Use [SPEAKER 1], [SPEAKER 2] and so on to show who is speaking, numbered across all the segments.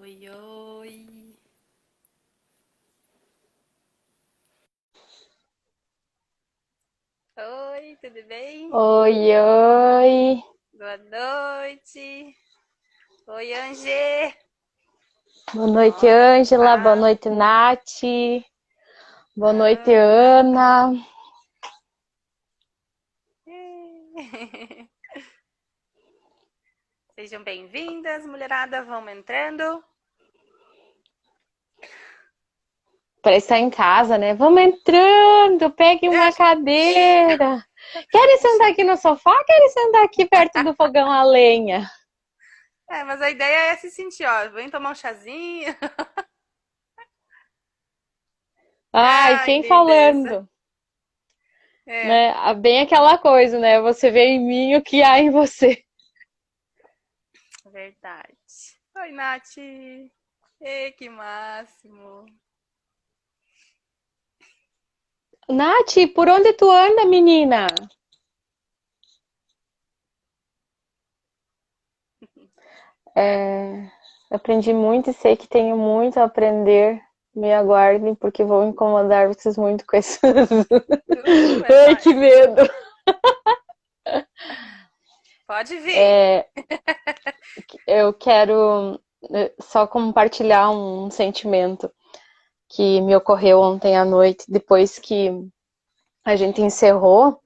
[SPEAKER 1] Oi, oi. Oi, tudo bem?
[SPEAKER 2] Oi, oi.
[SPEAKER 1] Boa noite. Oi, Angê.
[SPEAKER 2] Boa noite,
[SPEAKER 1] Ó, tá
[SPEAKER 2] Ângela. Boa
[SPEAKER 1] animado.
[SPEAKER 2] noite, Nath. Boa noite,
[SPEAKER 1] Ah.
[SPEAKER 2] Ana.
[SPEAKER 1] Sejam bem-vindas, mulherada. Vamos entrando.
[SPEAKER 2] Para estar em casa, né? Vamos entrando. Pegue
[SPEAKER 1] É,
[SPEAKER 2] uma cadeira. Querem sentar aqui no sofá? Querem sentar aqui perto do fogão a lenha?
[SPEAKER 1] mas a ideia é se sentir, ó. Vem tomar um chazinho.
[SPEAKER 2] Ai,
[SPEAKER 1] Ai,
[SPEAKER 2] quem
[SPEAKER 1] lindeza.
[SPEAKER 2] falando?
[SPEAKER 1] É,
[SPEAKER 2] Né? Bem aquela coisa, né? Você vê em mim o que há em você.
[SPEAKER 1] verdade. Oi, Nath. Ei, que máximo.
[SPEAKER 2] Nath, por onde tu anda, menina? Aprendi muito e sei que tenho muito a aprender. Me aguardem, porque vou incomodar vocês muito com isso.
[SPEAKER 1] É
[SPEAKER 2] Ai, que
[SPEAKER 1] nóis.
[SPEAKER 2] medo!
[SPEAKER 1] Pode vir.
[SPEAKER 2] Eu quero só compartilhar um sentimento que me ocorreu ontem à noite, depois que a gente encerrou.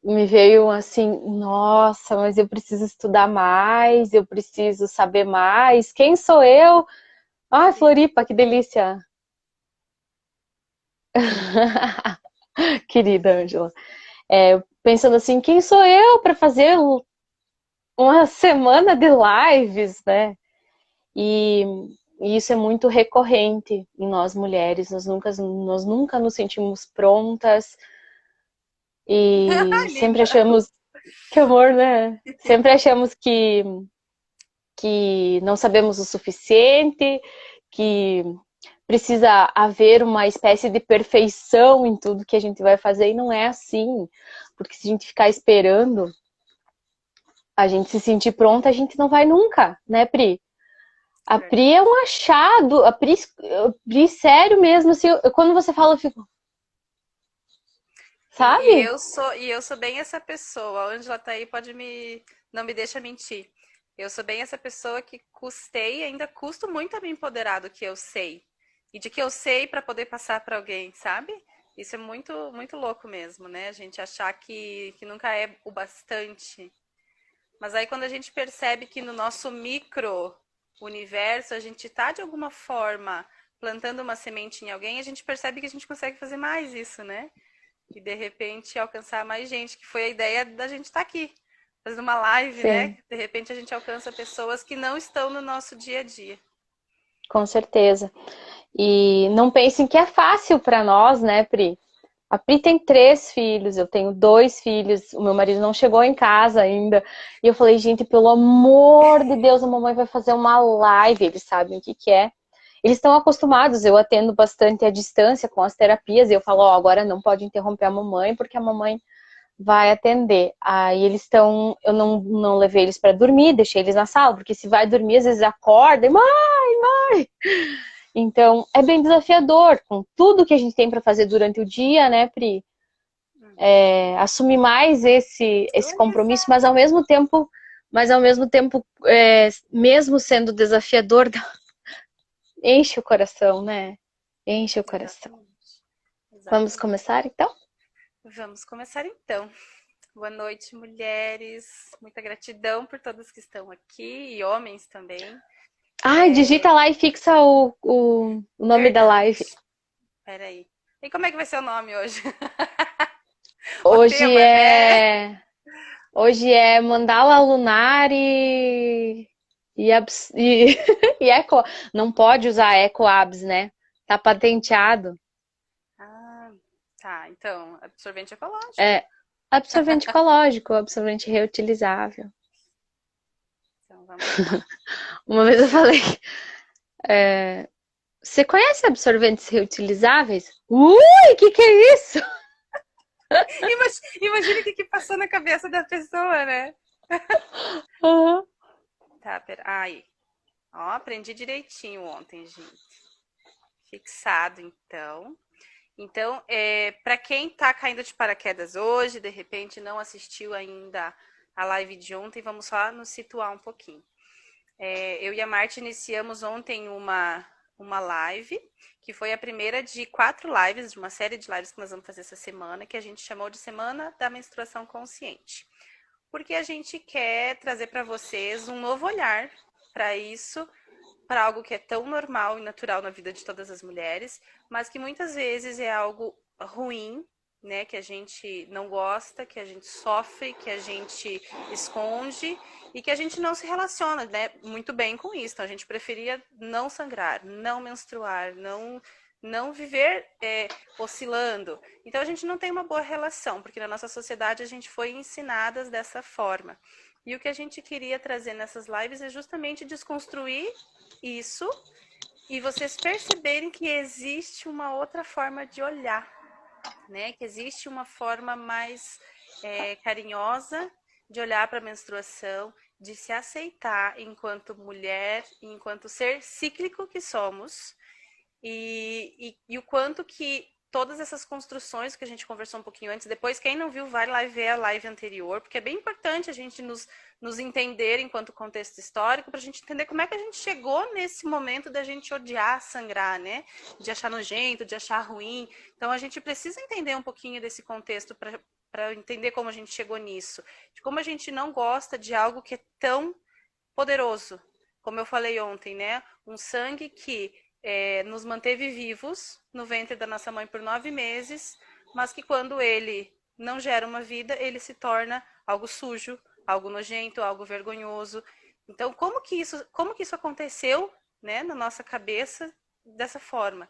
[SPEAKER 2] Me veio assim, nossa, mas eu preciso estudar mais, eu preciso saber mais. Quem sou eu? Ai, Floripa, que delícia! Querida Ângela. Pensando assim, quem sou eu para fazer uma semana de lives, né? E, e isso é muito recorrente em nós mulheres. Nós nunca nos sentimos prontas e
[SPEAKER 1] Ai,
[SPEAKER 2] sempre
[SPEAKER 1] linda.
[SPEAKER 2] achamos que amor, né? Sempre achamos que não sabemos o suficiente, que precisa haver uma espécie de perfeição em tudo que a gente vai fazer e não é assim. Porque se a gente ficar esperando a gente se sentir pronta, a gente não vai nunca, né, Pri? A Pri é
[SPEAKER 1] Verdade.
[SPEAKER 2] um achado, a Pri sério mesmo, assim, quando você fala, eu fico, sabe?
[SPEAKER 1] E eu sou bem essa pessoa. A Ângela tá aí, não me deixa mentir. Eu sou bem essa pessoa que custei, ainda custo muito a me empoderar do que eu sei. E de que eu sei para poder passar para alguém, sabe? Isso é muito louco mesmo, né? A gente achar que nunca é o bastante. Mas aí quando a gente percebe que no nosso micro universo a gente tá de alguma forma plantando uma semente em alguém, a gente percebe que a gente consegue fazer mais isso, né? E de repente alcançar mais gente, que foi a ideia da gente estar aqui, fazendo uma live, né?
[SPEAKER 2] Sim,
[SPEAKER 1] De repente a gente alcança pessoas que não estão no nosso dia a dia.
[SPEAKER 2] com certeza. E não pensem que é fácil para nós, né, Pri? A Pri tem 3 filhos, eu tenho 2 filhos, o meu marido não chegou em casa ainda. E eu falei, gente, pelo amor de Deus, a mamãe vai fazer uma live, eles sabem o que que é. Eles estão acostumados, eu atendo bastante à distância com as terapias, e eu falo, ó, agora não pode interromper a mamãe, porque a mamãe vai atender. Aí eles estão, eu não levei eles para dormir, deixei eles na sala, porque se vai dormir, às vezes acorda e, mãe. Então, é bem desafiador, com tudo que a gente tem para fazer durante o dia, né, Pri?
[SPEAKER 1] Uhum.
[SPEAKER 2] Assumir mais esse
[SPEAKER 1] Pois
[SPEAKER 2] compromisso,
[SPEAKER 1] é.
[SPEAKER 2] mas ao mesmo tempo, mesmo sendo desafiador, enche o coração, né? Enche o coração.
[SPEAKER 1] Exatamente.
[SPEAKER 2] Vamos
[SPEAKER 1] Exatamente.
[SPEAKER 2] começar então?
[SPEAKER 1] Vamos começar então. Boa noite, mulheres. Muita gratidão por todas que estão aqui e homens também.
[SPEAKER 2] Ai,
[SPEAKER 1] É
[SPEAKER 2] digita lá e fixa o nome da
[SPEAKER 1] verdade.
[SPEAKER 2] live.
[SPEAKER 1] Peraí. E como é que vai ser o nome hoje? O
[SPEAKER 2] Hoje
[SPEAKER 1] tema, né?
[SPEAKER 2] é. Hoje é Mandala Lunar e Eco. Não pode usar Eco Abs, né? Tá patenteado.
[SPEAKER 1] Ah, tá. Então, absorvente ecológico.
[SPEAKER 2] É absorvente ecológico, absorvente reutilizável.
[SPEAKER 1] Então, vamos lá.
[SPEAKER 2] Uma vez eu falei, você conhece absorventes reutilizáveis? Ui, que é isso?
[SPEAKER 1] Imagina o que passou na cabeça da pessoa, né?
[SPEAKER 2] Uhum.
[SPEAKER 1] Tá, pera. Aí. Ó, aprendi direitinho ontem, gente. Fixado, então. Então, para quem está caindo de paraquedas hoje, de repente não assistiu ainda a live de ontem, vamos só nos situar um pouquinho. Eu e a Marta iniciamos ontem uma live, que foi a primeira de 4 lives, de uma série de lives que nós vamos fazer essa semana, que a gente chamou de Semana da Menstruação Consciente. Porque a gente quer trazer para vocês um novo olhar para isso, para algo que é tão normal e natural na vida de todas as mulheres, mas que muitas vezes é algo ruim, né, que a gente não gosta, que a gente sofre, que a gente esconde e que a gente não se relaciona, né, muito bem com isso. Então a gente preferia não sangrar, não menstruar, não viver oscilando. Então a gente não tem uma boa relação, porque na nossa sociedade a gente foi ensinadas dessa forma. E o que a gente queria trazer nessas lives é justamente desconstruir isso e vocês perceberem que existe uma outra forma de olhar, né? Que existe uma forma mais carinhosa de olhar para a menstruação, de se aceitar enquanto mulher, enquanto ser cíclico que somos, e o quanto que todas essas construções que a gente conversou um pouquinho antes, depois quem não viu vai lá ver a live anterior, porque é bem importante a gente nos entender enquanto contexto histórico, para a gente entender como é que a gente chegou nesse momento da gente odiar sangrar, né? De achar nojento, de achar ruim. Então a gente precisa entender um pouquinho desse contexto para entender como a gente chegou nisso, de como a gente não gosta de algo que é tão poderoso, como eu falei ontem, né? Um sangue que nos manteve vivos no ventre da nossa mãe por 9 meses, mas que quando ele não gera uma vida, ele se torna algo sujo, algo nojento, algo vergonhoso. Então, como que isso aconteceu, né, na nossa cabeça dessa forma?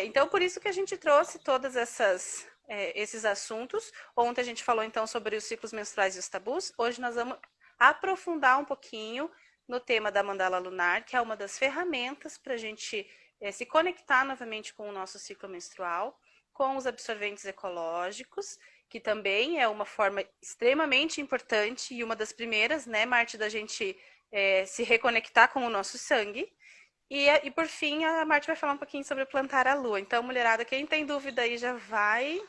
[SPEAKER 1] Então, por isso que a gente trouxe todas esses assuntos. Ontem a gente falou então sobre os ciclos menstruais e os tabus. Hoje nós vamos aprofundar um pouquinho no tema da mandala lunar, que é uma das ferramentas para a gente se conectar novamente com o nosso ciclo menstrual, com os absorventes ecológicos, que também é uma forma extremamente importante e uma das primeiras, né, Marte, da gente se reconectar com o nosso sangue. E por fim, a Marte vai falar um pouquinho sobre plantar a lua. Então, mulherada, quem tem dúvida aí já vai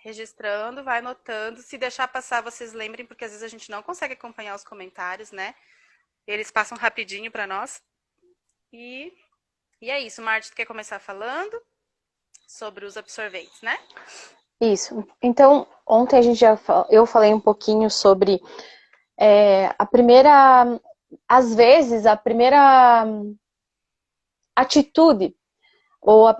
[SPEAKER 1] registrando, vai anotando. Se deixar passar, vocês lembrem, porque às vezes a gente não consegue acompanhar os comentários, né? Eles passam rapidinho para nós. E é isso. Marte, tu quer começar falando sobre os absorventes, né?
[SPEAKER 2] Isso. Então, ontem eu falei um pouquinho sobre a primeira, às vezes, a primeira atitude ou o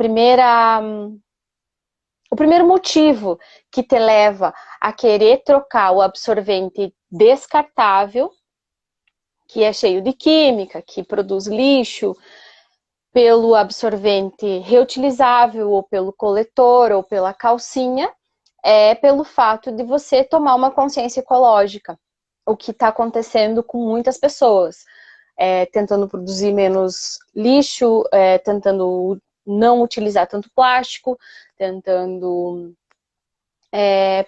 [SPEAKER 2] primeiro motivo que te leva a querer trocar o absorvente descartável, que é cheio de química, que produz lixo, pelo absorvente reutilizável, ou pelo coletor, ou pela calcinha, é pelo fato de você tomar uma consciência ecológica. O que está acontecendo com muitas pessoas. Tentando produzir menos lixo, tentando não utilizar tanto plástico, tentando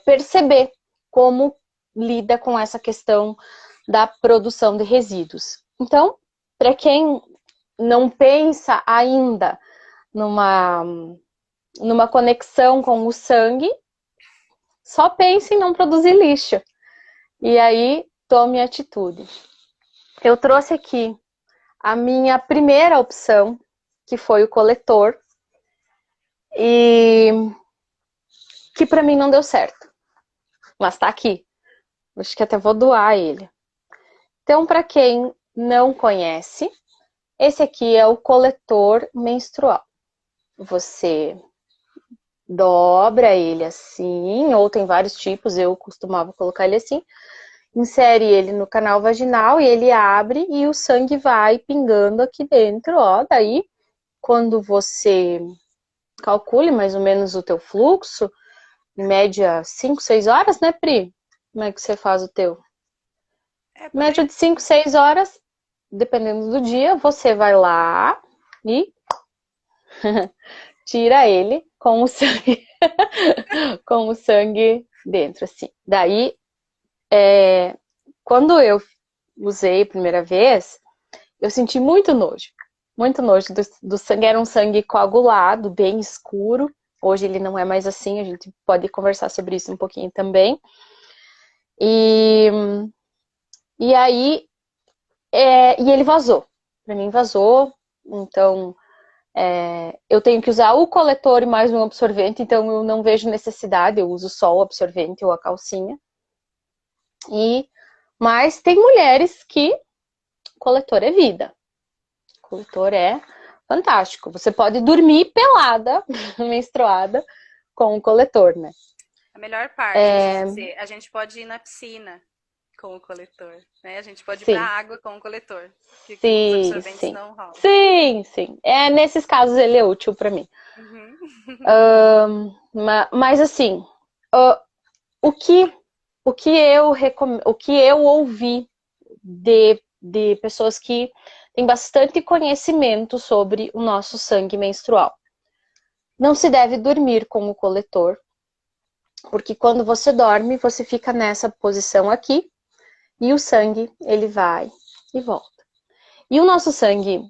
[SPEAKER 2] perceber como lida com essa questão da produção de resíduos. Então, para quem não pensa ainda numa conexão com o sangue, só pense em não produzir lixo. E aí, tome atitude. Eu trouxe aqui a minha primeira opção, que foi o coletor, e que para mim não deu certo. Mas tá aqui. Acho que até vou doar ele. Então, para quem não conhece, esse aqui é o coletor menstrual. Você dobra ele assim, ou tem vários tipos, eu costumava colocar ele assim. Insere ele no canal vaginal e ele abre e o sangue vai pingando aqui dentro, ó. Daí, quando você calcule mais ou menos o teu fluxo, em média 5, 6 horas, né, Pri? Como é que você faz o teu? Média de 5, 6 horas, dependendo do dia, você vai lá e tira ele com o sangue, com o sangue dentro, assim. Daí, quando eu usei a primeira vez, eu senti muito nojo. Muito nojo do sangue. Era um sangue coagulado, bem escuro. Hoje ele não é mais assim, a gente pode conversar sobre isso um pouquinho também. E aí, e ele vazou. Pra mim vazou, então eu tenho que usar o coletor e mais um absorvente, então eu não vejo necessidade, eu uso só o absorvente ou a calcinha. Mas tem mulheres que coletor é vida. Coletor é fantástico. Você pode dormir pelada, menstruada, com o coletor, né?
[SPEAKER 1] A melhor parte, deixa eu dizer, a gente pode ir na piscina com o coletor, né? A gente pode ir pra
[SPEAKER 2] Sim,
[SPEAKER 1] água com o coletor, que com os
[SPEAKER 2] sim,
[SPEAKER 1] absorventes
[SPEAKER 2] sim.
[SPEAKER 1] não rola.
[SPEAKER 2] Sim, sim. Nesses casos ele é útil para mim.
[SPEAKER 1] Uhum.
[SPEAKER 2] Mas assim, o que, o que eu ouvi de pessoas que têm bastante conhecimento sobre o nosso sangue menstrual. Não se deve dormir com o coletor, porque quando você dorme, você fica nessa posição aqui e o sangue, ele vai e volta. E o nosso sangue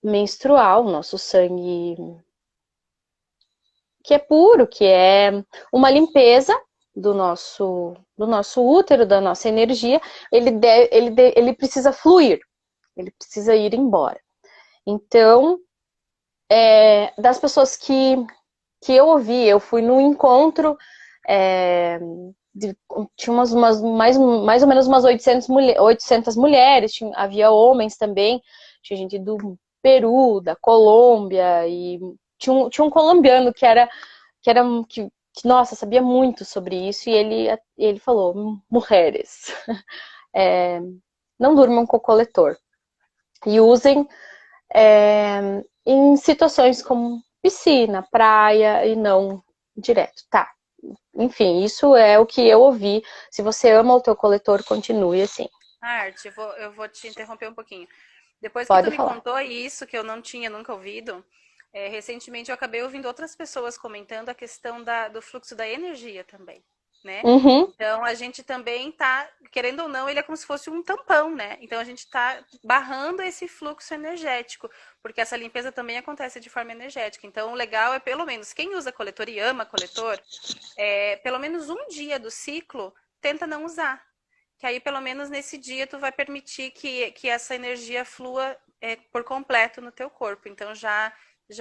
[SPEAKER 2] menstrual, o nosso sangue que é puro, que é uma limpeza do nosso útero, da nossa energia, ele precisa fluir, ele precisa ir embora. Então, das pessoas que eu ouvi, eu fui num encontro, tinha mais ou menos umas 800 mulheres, havia homens também, tinha gente do Peru, da Colômbia, e tinha um colombiano que nossa, sabia muito sobre isso, e ele falou, mulheres, não durmam com o coletor, e usem em situações como piscina, praia, e não direto, tá? Enfim, isso é o que eu ouvi. Se você ama o teu coletor, continue assim.
[SPEAKER 1] Arte, eu vou te interromper um pouquinho. Depois que tu
[SPEAKER 2] Pode
[SPEAKER 1] me
[SPEAKER 2] falar.
[SPEAKER 1] contou isso, que eu não tinha nunca ouvido, recentemente eu acabei ouvindo outras pessoas comentando a questão do fluxo da energia também, né?
[SPEAKER 2] Uhum,
[SPEAKER 1] Então a gente também tá, querendo ou não, ele é como se fosse um tampão, né? Então a gente tá barrando esse fluxo energético, porque essa limpeza também acontece de forma energética. Então o legal é pelo menos quem usa coletor e ama coletor, pelo menos um dia do ciclo tenta não usar. Que aí, pelo menos nesse dia, tu vai permitir que essa energia flua por completo no teu corpo. Então, já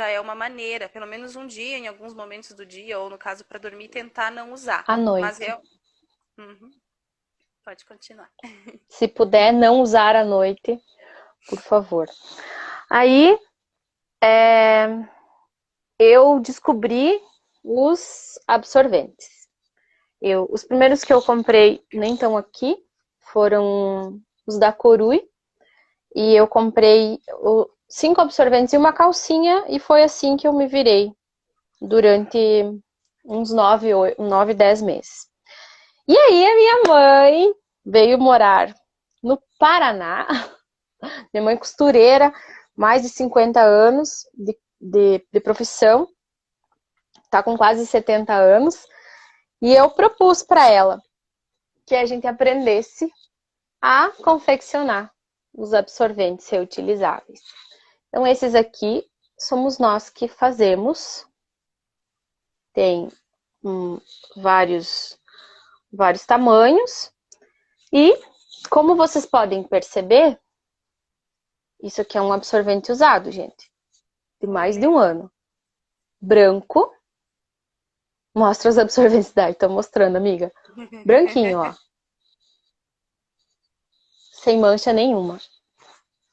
[SPEAKER 1] é uma maneira, pelo menos um dia, em alguns momentos do dia, ou no caso para dormir, tentar não usar.
[SPEAKER 2] à
[SPEAKER 1] Mas
[SPEAKER 2] noite.
[SPEAKER 1] eu. Uhum, pode continuar.
[SPEAKER 2] Se puder não usar à noite, por favor. Aí, eu descobri os absorventes. Os primeiros que eu comprei nem estão aqui, foram os da Corui. E eu comprei 5 absorventes e uma calcinha, e foi assim que eu me virei durante uns 10 meses. E aí a minha mãe veio morar no Paraná, minha mãe costureira, mais de 50 anos de profissão, tá com quase 70 anos, e eu propus para ela que a gente aprendesse a confeccionar os absorventes reutilizáveis. Então, esses aqui somos nós que fazemos. Tem vários tamanhos. E, como vocês podem perceber, isso aqui é um absorvente usado, gente. De mais de um ano. Branco. Mostra os absorventes da. Estou mostrando, amiga. Branquinho, ó. Sem mancha nenhuma.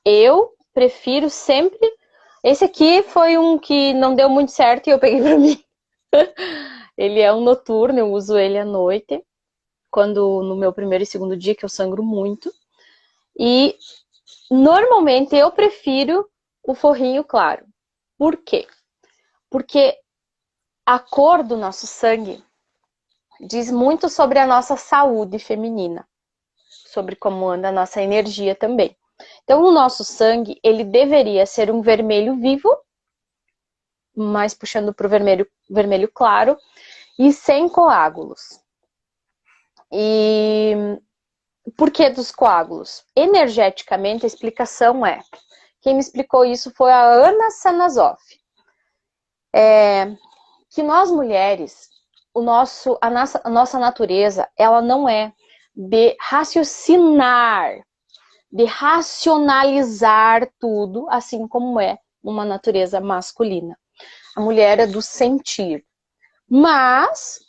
[SPEAKER 2] Eu prefiro sempre. Esse aqui foi um que não deu muito certo e eu peguei pra mim. Ele é um noturno, eu uso ele à noite, quando no meu primeiro e segundo dia, que eu sangro muito. E normalmente eu prefiro o forrinho claro. Por quê? Porque a cor do nosso sangue diz muito sobre a nossa saúde feminina, sobre como anda a nossa energia também. Então, o nosso sangue, ele deveria ser um vermelho vivo, mais puxando para o vermelho claro, e sem coágulos. E por que dos coágulos? Energeticamente, a explicação é Quem me explicou isso foi a Ana Sanazoff. Que nós mulheres, a nossa natureza, ela não é de raciocinar, de racionalizar tudo, assim como é uma natureza masculina. A mulher é do sentir. Mas,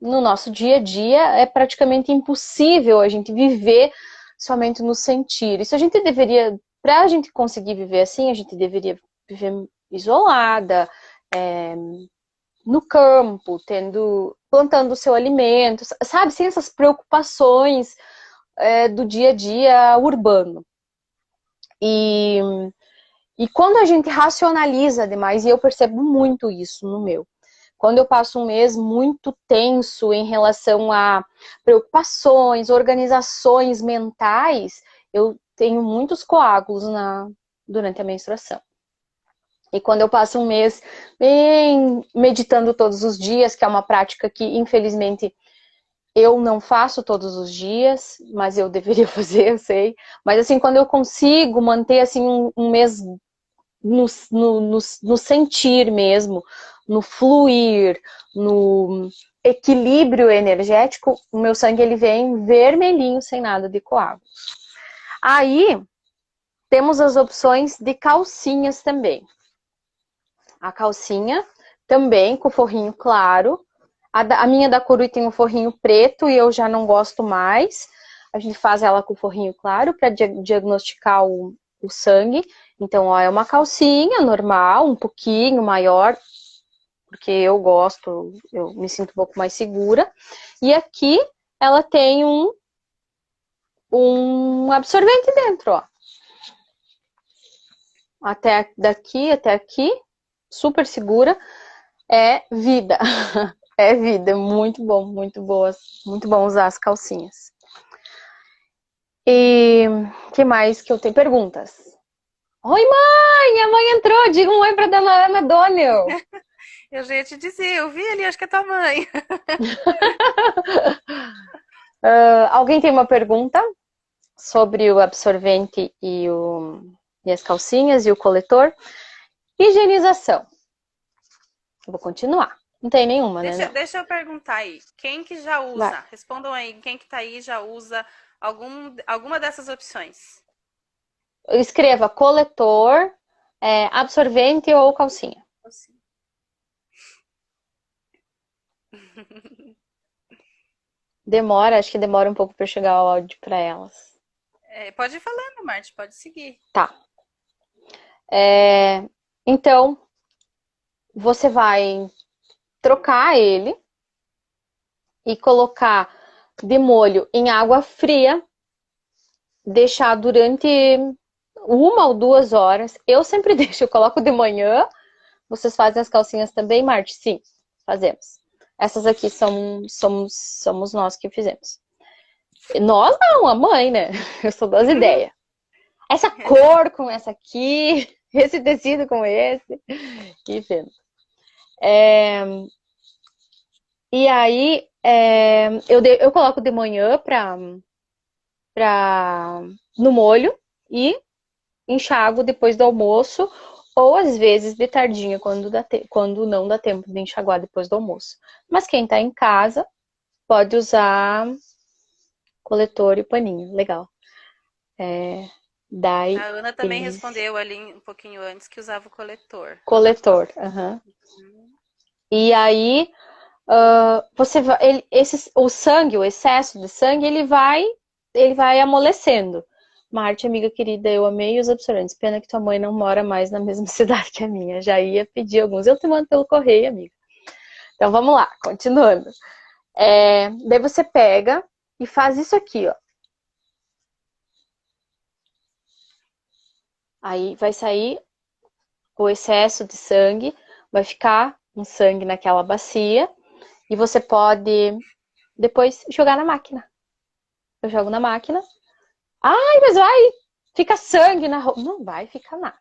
[SPEAKER 2] no nosso dia a dia, é praticamente impossível a gente viver somente no sentir. Isso a gente deveria, para a gente conseguir viver assim, a gente deveria viver isolada, no campo, plantando o seu alimento, sabe? Sem essas preocupações do dia a dia urbano. E quando a gente racionaliza demais, e eu percebo muito isso no meu, quando eu passo um mês muito tenso em relação a preocupações, organizações mentais, eu tenho muitos coágulos durante a menstruação. E quando eu passo um mês meditando todos os dias, que é uma prática que, infelizmente, eu não faço todos os dias, mas eu deveria fazer, eu sei. Mas, assim, quando eu consigo manter, assim, um mês no sentir mesmo, no fluir, no equilíbrio energético, o meu sangue, ele vem vermelhinho, sem nada de coágulos. Aí, temos as opções de calcinhas também. A calcinha, também com forrinho claro. A minha da Corui tem um forrinho preto e eu já não gosto mais. A gente faz ela com forrinho claro para diagnosticar o sangue. Então, ó, é uma calcinha normal, um pouquinho maior, porque eu gosto, eu me sinto um pouco mais segura. E aqui ela tem um absorvente dentro, ó. Daqui até aqui, super segura. É vida. É vida, muito bom, muito boas, muito bom usar as calcinhas. E que mais que eu tenho? Perguntas. Oi, mãe! A mãe entrou! Diga um oi pra dona Ana Donnell.
[SPEAKER 1] Eu já ia te dizer, eu vi ali, acho que é tua mãe.
[SPEAKER 2] Alguém tem uma pergunta sobre o absorvente e as calcinhas e o coletor? Higienização. Vou continuar. Não tem nenhuma, né? Não.
[SPEAKER 1] Deixa eu perguntar aí. Quem que já usa?
[SPEAKER 2] Vai.
[SPEAKER 1] Respondam aí. Quem que tá aí já usa alguma dessas opções?
[SPEAKER 2] Escreva coletor, absorvente ou calcinha.
[SPEAKER 1] Assim.
[SPEAKER 2] Demora, acho que demora um pouco para chegar o áudio para elas.
[SPEAKER 1] Pode ir falando, Marte, pode seguir.
[SPEAKER 2] Tá. Então, você vai trocar ele e colocar de molho em água fria, deixar durante 1 ou 2 horas. Eu sempre deixo, eu coloco de manhã. Vocês fazem as calcinhas também, Marte? Sim, fazemos. Essas aqui somos nós que fizemos. Nós não, a mãe, né? Eu sou das ideias. Essa cor com essa aqui, esse tecido com esse. E vendo. E aí, eu coloco de manhã no molho e enxago depois do almoço, ou às vezes de tardinha, quando não dá tempo de enxaguar depois do almoço. Mas quem tá em casa pode usar coletor e paninho. Legal. Daí
[SPEAKER 1] A Ana também respondeu ali um pouquinho antes que usava o coletor.
[SPEAKER 2] Coletor. Uhum. E aí, o sangue, o excesso de sangue, ele vai amolecendo. Marte, amiga querida, eu amei os absorventes. Pena que tua mãe não mora mais na mesma cidade que a minha. Já ia pedir alguns. Eu te mando pelo correio, amiga. Então, vamos lá, continuando. Daí você pega e faz isso aqui, ó. Aí vai sair o excesso de sangue, vai ficar um sangue naquela bacia e você pode depois jogar na máquina. Eu jogo na máquina. Ai, mas fica sangue na roupa. Não vai ficar nada.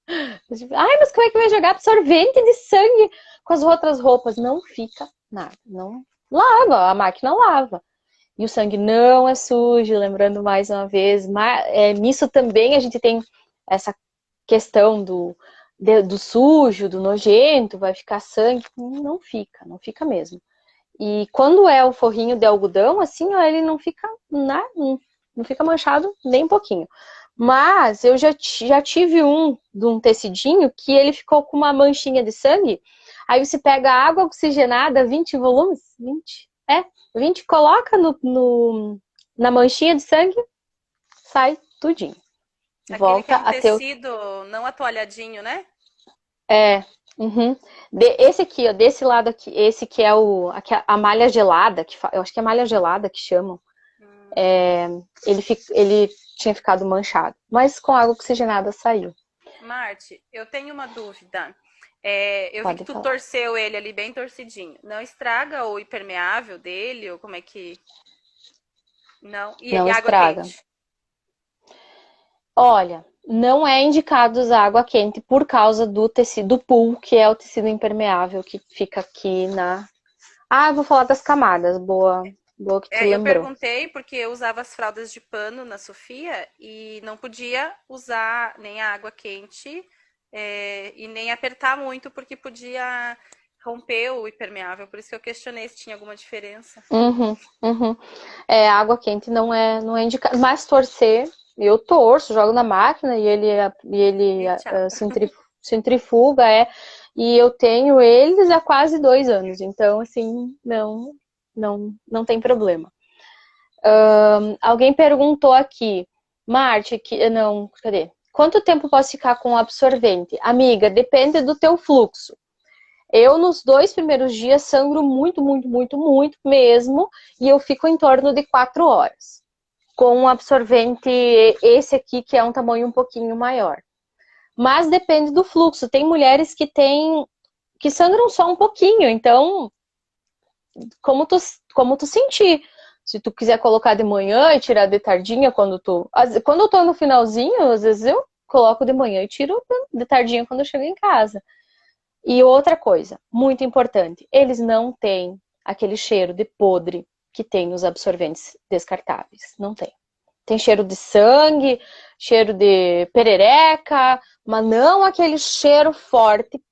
[SPEAKER 2] Ai, mas como é que vai jogar absorvente de sangue com as outras roupas? Não fica nada. Não lava, a máquina lava. E o sangue não é sujo, lembrando mais uma vez. Nisso também a gente tem essa questão do sujo, do nojento, vai ficar sangue. Não fica, não fica mesmo. E quando é o forrinho de algodão, assim, ó, ele não fica, não fica manchado nem um pouquinho. Mas eu já tive de um tecidinho que ele ficou com uma manchinha de sangue. Aí você pega água oxigenada, 20 volumes, 20, coloca na manchinha de sangue, sai tudinho.
[SPEAKER 1] Aquele que
[SPEAKER 2] Volta
[SPEAKER 1] é um
[SPEAKER 2] a ter
[SPEAKER 1] tecido não atoalhadinho, né?
[SPEAKER 2] Uhum. Esse aqui, ó, desse lado aqui, esse que é a malha gelada, eu acho que é malha gelada que chamam. Ele tinha ficado manchado, mas com água oxigenada saiu.
[SPEAKER 1] Marte, eu tenho uma dúvida. Eu vi que
[SPEAKER 2] Pode
[SPEAKER 1] tu
[SPEAKER 2] falar.
[SPEAKER 1] torceu ele ali bem torcidinho. Não estraga o impermeável dele? Ou como é que. Não.
[SPEAKER 2] Não
[SPEAKER 1] E água
[SPEAKER 2] estraga.
[SPEAKER 1] quente?
[SPEAKER 2] Olha, não é indicado usar água quente por causa do tecido pool, que é o tecido impermeável que fica aqui na. Ah, eu vou falar das camadas. Boa, boa que tu
[SPEAKER 1] Eu
[SPEAKER 2] lembrou.
[SPEAKER 1] perguntei porque eu usava as fraldas de pano na Sofia e não podia usar nem a água quente e nem apertar muito porque podia romper o impermeável. Por isso que eu questionei se tinha alguma diferença.
[SPEAKER 2] Uhum, uhum. Água quente não é indicado. Mas torcer, eu torço, jogo na máquina e ele
[SPEAKER 1] E tchau.
[SPEAKER 2] centrifuga, e eu tenho eles há quase 2 anos, então assim, não tem problema. Alguém perguntou aqui, Marte, não, cadê? Quanto tempo posso ficar com o absorvente? Amiga, depende do teu fluxo. Eu, nos 2 primeiros dias, sangro muito, muito, muito, muito mesmo, e eu fico em torno de 4 horas. Com um absorvente, esse aqui, que é um tamanho um pouquinho maior. Mas depende do fluxo. Tem mulheres que sangram só um pouquinho, então, como tu sentir. Se tu quiser colocar de manhã e tirar de tardinha, quando eu tô no finalzinho, às vezes eu coloco de manhã e tiro de tardinha quando eu chego em casa. E outra coisa, muito importante, eles não têm aquele cheiro de podre que tem nos absorventes descartáveis. Não tem. Tem cheiro de sangue, cheiro de perereca, mas não aquele cheiro forte,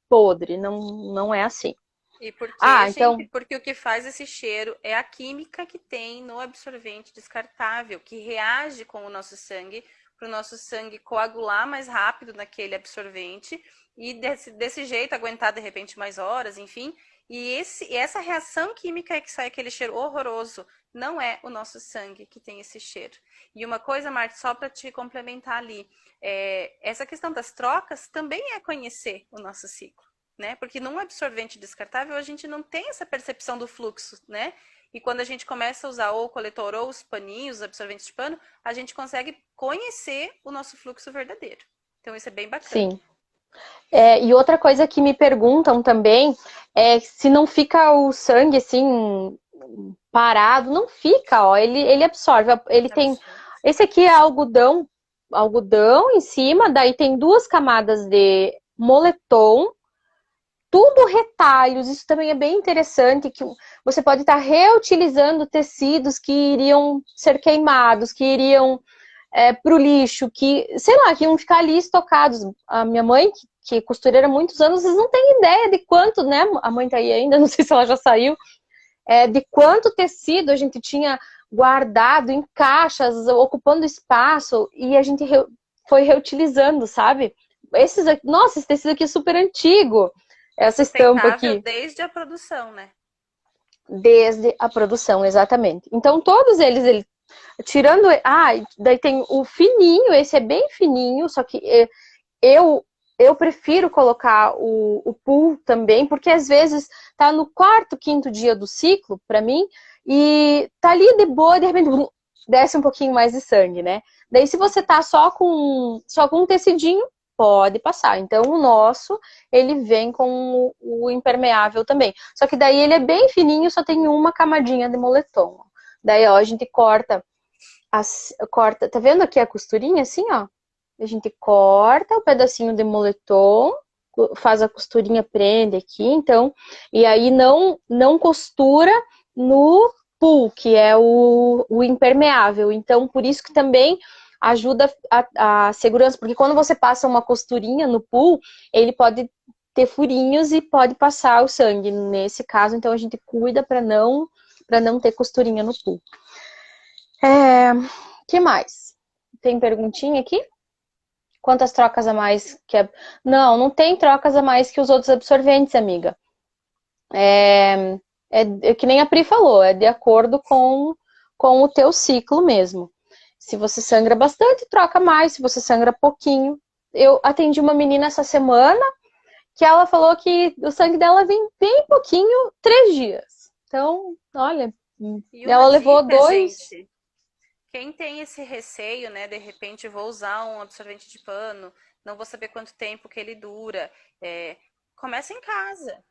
[SPEAKER 2] podre. Não é assim.
[SPEAKER 1] E por quê,
[SPEAKER 2] Ah,
[SPEAKER 1] gente?
[SPEAKER 2] então,
[SPEAKER 1] Porque o que faz esse cheiro é a química que tem no absorvente descartável, que reage com o nosso sangue, para o nosso sangue coagular mais rápido naquele absorvente e desse jeito aguentar de repente mais horas, enfim. E essa reação química é que sai aquele cheiro horroroso. Não é o nosso sangue que tem esse cheiro. E uma coisa, Marta, só para te complementar ali, essa questão das trocas também é conhecer o nosso ciclo. Né? Porque num absorvente descartável a gente não tem essa percepção do fluxo, né? E quando a gente começa a usar ou o coletor ou os paninhos, os absorventes de pano, a gente consegue conhecer o nosso fluxo verdadeiro. Então isso é bem bacana.
[SPEAKER 2] sim. E outra coisa que me perguntam também é se não fica o sangue assim parado, não fica, ó, ele absorve, ele tem, esse aqui é algodão em cima, daí tem 2 camadas de moletom, tudo retalhos, isso também é bem interessante, que você pode estar reutilizando tecidos que iriam ser queimados, que iriam para o lixo, que, sei lá, que iam ficar ali estocados. A minha mãe, que é costureira há muitos anos, vocês não têm ideia de quanto, né? A mãe tá aí ainda, não sei se ela já saiu, de quanto tecido a gente tinha guardado em caixas, ocupando espaço, e a gente foi reutilizando, sabe? Nossa, esse tecido aqui é super antigo. Essa estampa
[SPEAKER 1] Sustentável
[SPEAKER 2] aqui.
[SPEAKER 1] desde a produção, né?
[SPEAKER 2] Desde a produção, exatamente. Então, todos eles tirando. Daí tem o fininho, esse é bem fininho, só que eu prefiro colocar o pool também, porque às vezes tá no quarto, quinto dia do ciclo, para mim, e tá ali de boa, de repente desce um pouquinho mais de sangue, né? Daí, se você tá só com um tecidinho, pode passar. Então, o nosso, ele vem com o impermeável também. Só que daí ele é bem fininho, só tem uma camadinha de moletom. Daí, ó, a gente corta, tá vendo aqui a costurinha, assim, ó? A gente corta o pedacinho de moletom, faz a costurinha, prende aqui, então, e aí não costura no pool, que é o impermeável. Então, por isso que também ajuda a segurança, porque quando você passa uma costurinha no pool, ele pode ter furinhos e pode passar o sangue. Nesse caso, então a gente cuida para não ter costurinha no pool. Que mais? Tem perguntinha aqui? Quantas trocas a mais que Não, não tem trocas a mais que os outros absorventes, amiga. É que nem a Pri falou, é de acordo com o teu ciclo mesmo. Se você sangra bastante, troca mais. Se você sangra pouquinho. Eu atendi uma menina essa semana que ela falou que o sangue dela vem bem pouquinho, 3 dias. Então, olha,
[SPEAKER 1] E
[SPEAKER 2] ela
[SPEAKER 1] uma
[SPEAKER 2] levou
[SPEAKER 1] dica,
[SPEAKER 2] 2.
[SPEAKER 1] gente, quem tem esse receio, né, de repente vou usar um absorvente de pano, não vou saber quanto tempo que ele dura, começa em casa.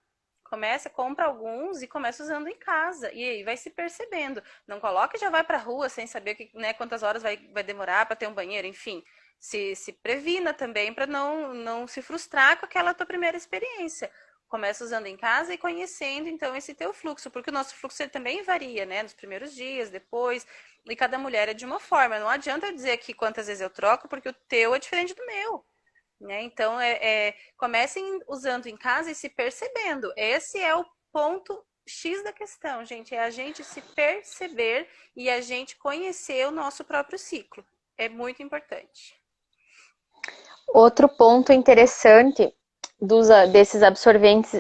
[SPEAKER 1] Compra alguns e começa usando em casa. E aí vai se percebendo. Não coloca e já vai pra rua sem saber né, quantas horas vai demorar para ter um banheiro, enfim. Se previna também para não se frustrar com aquela tua primeira experiência. Começa usando em casa e conhecendo, então, esse teu fluxo. Porque o nosso fluxo ele também varia, né? Nos primeiros dias, depois. E cada mulher é de uma forma. Não adianta eu dizer aqui quantas vezes eu troco, porque o teu é diferente do meu. Né? Então, comecem usando em casa e se percebendo. Esse é o ponto X da questão, gente. É a gente se perceber e a gente conhecer o nosso próprio ciclo. É muito importante.
[SPEAKER 2] Outro ponto interessante desses absorventes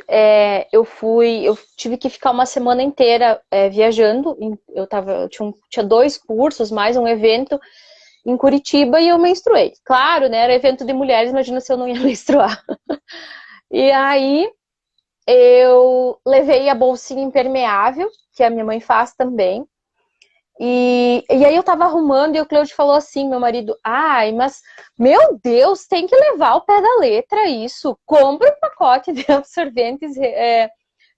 [SPEAKER 2] eu tive que ficar uma semana inteira viajando. Eu tinha 2 cursos, mais um evento em Curitiba e eu menstruei. Claro, né? Era evento de mulheres, imagina se eu não ia menstruar. E aí eu levei a bolsinha impermeável, que a minha mãe faz também. E aí eu tava arrumando e o Cleude falou assim, meu marido, ai, mas, meu Deus, tem que levar ao pé da letra isso. Compra um pacote de absorventes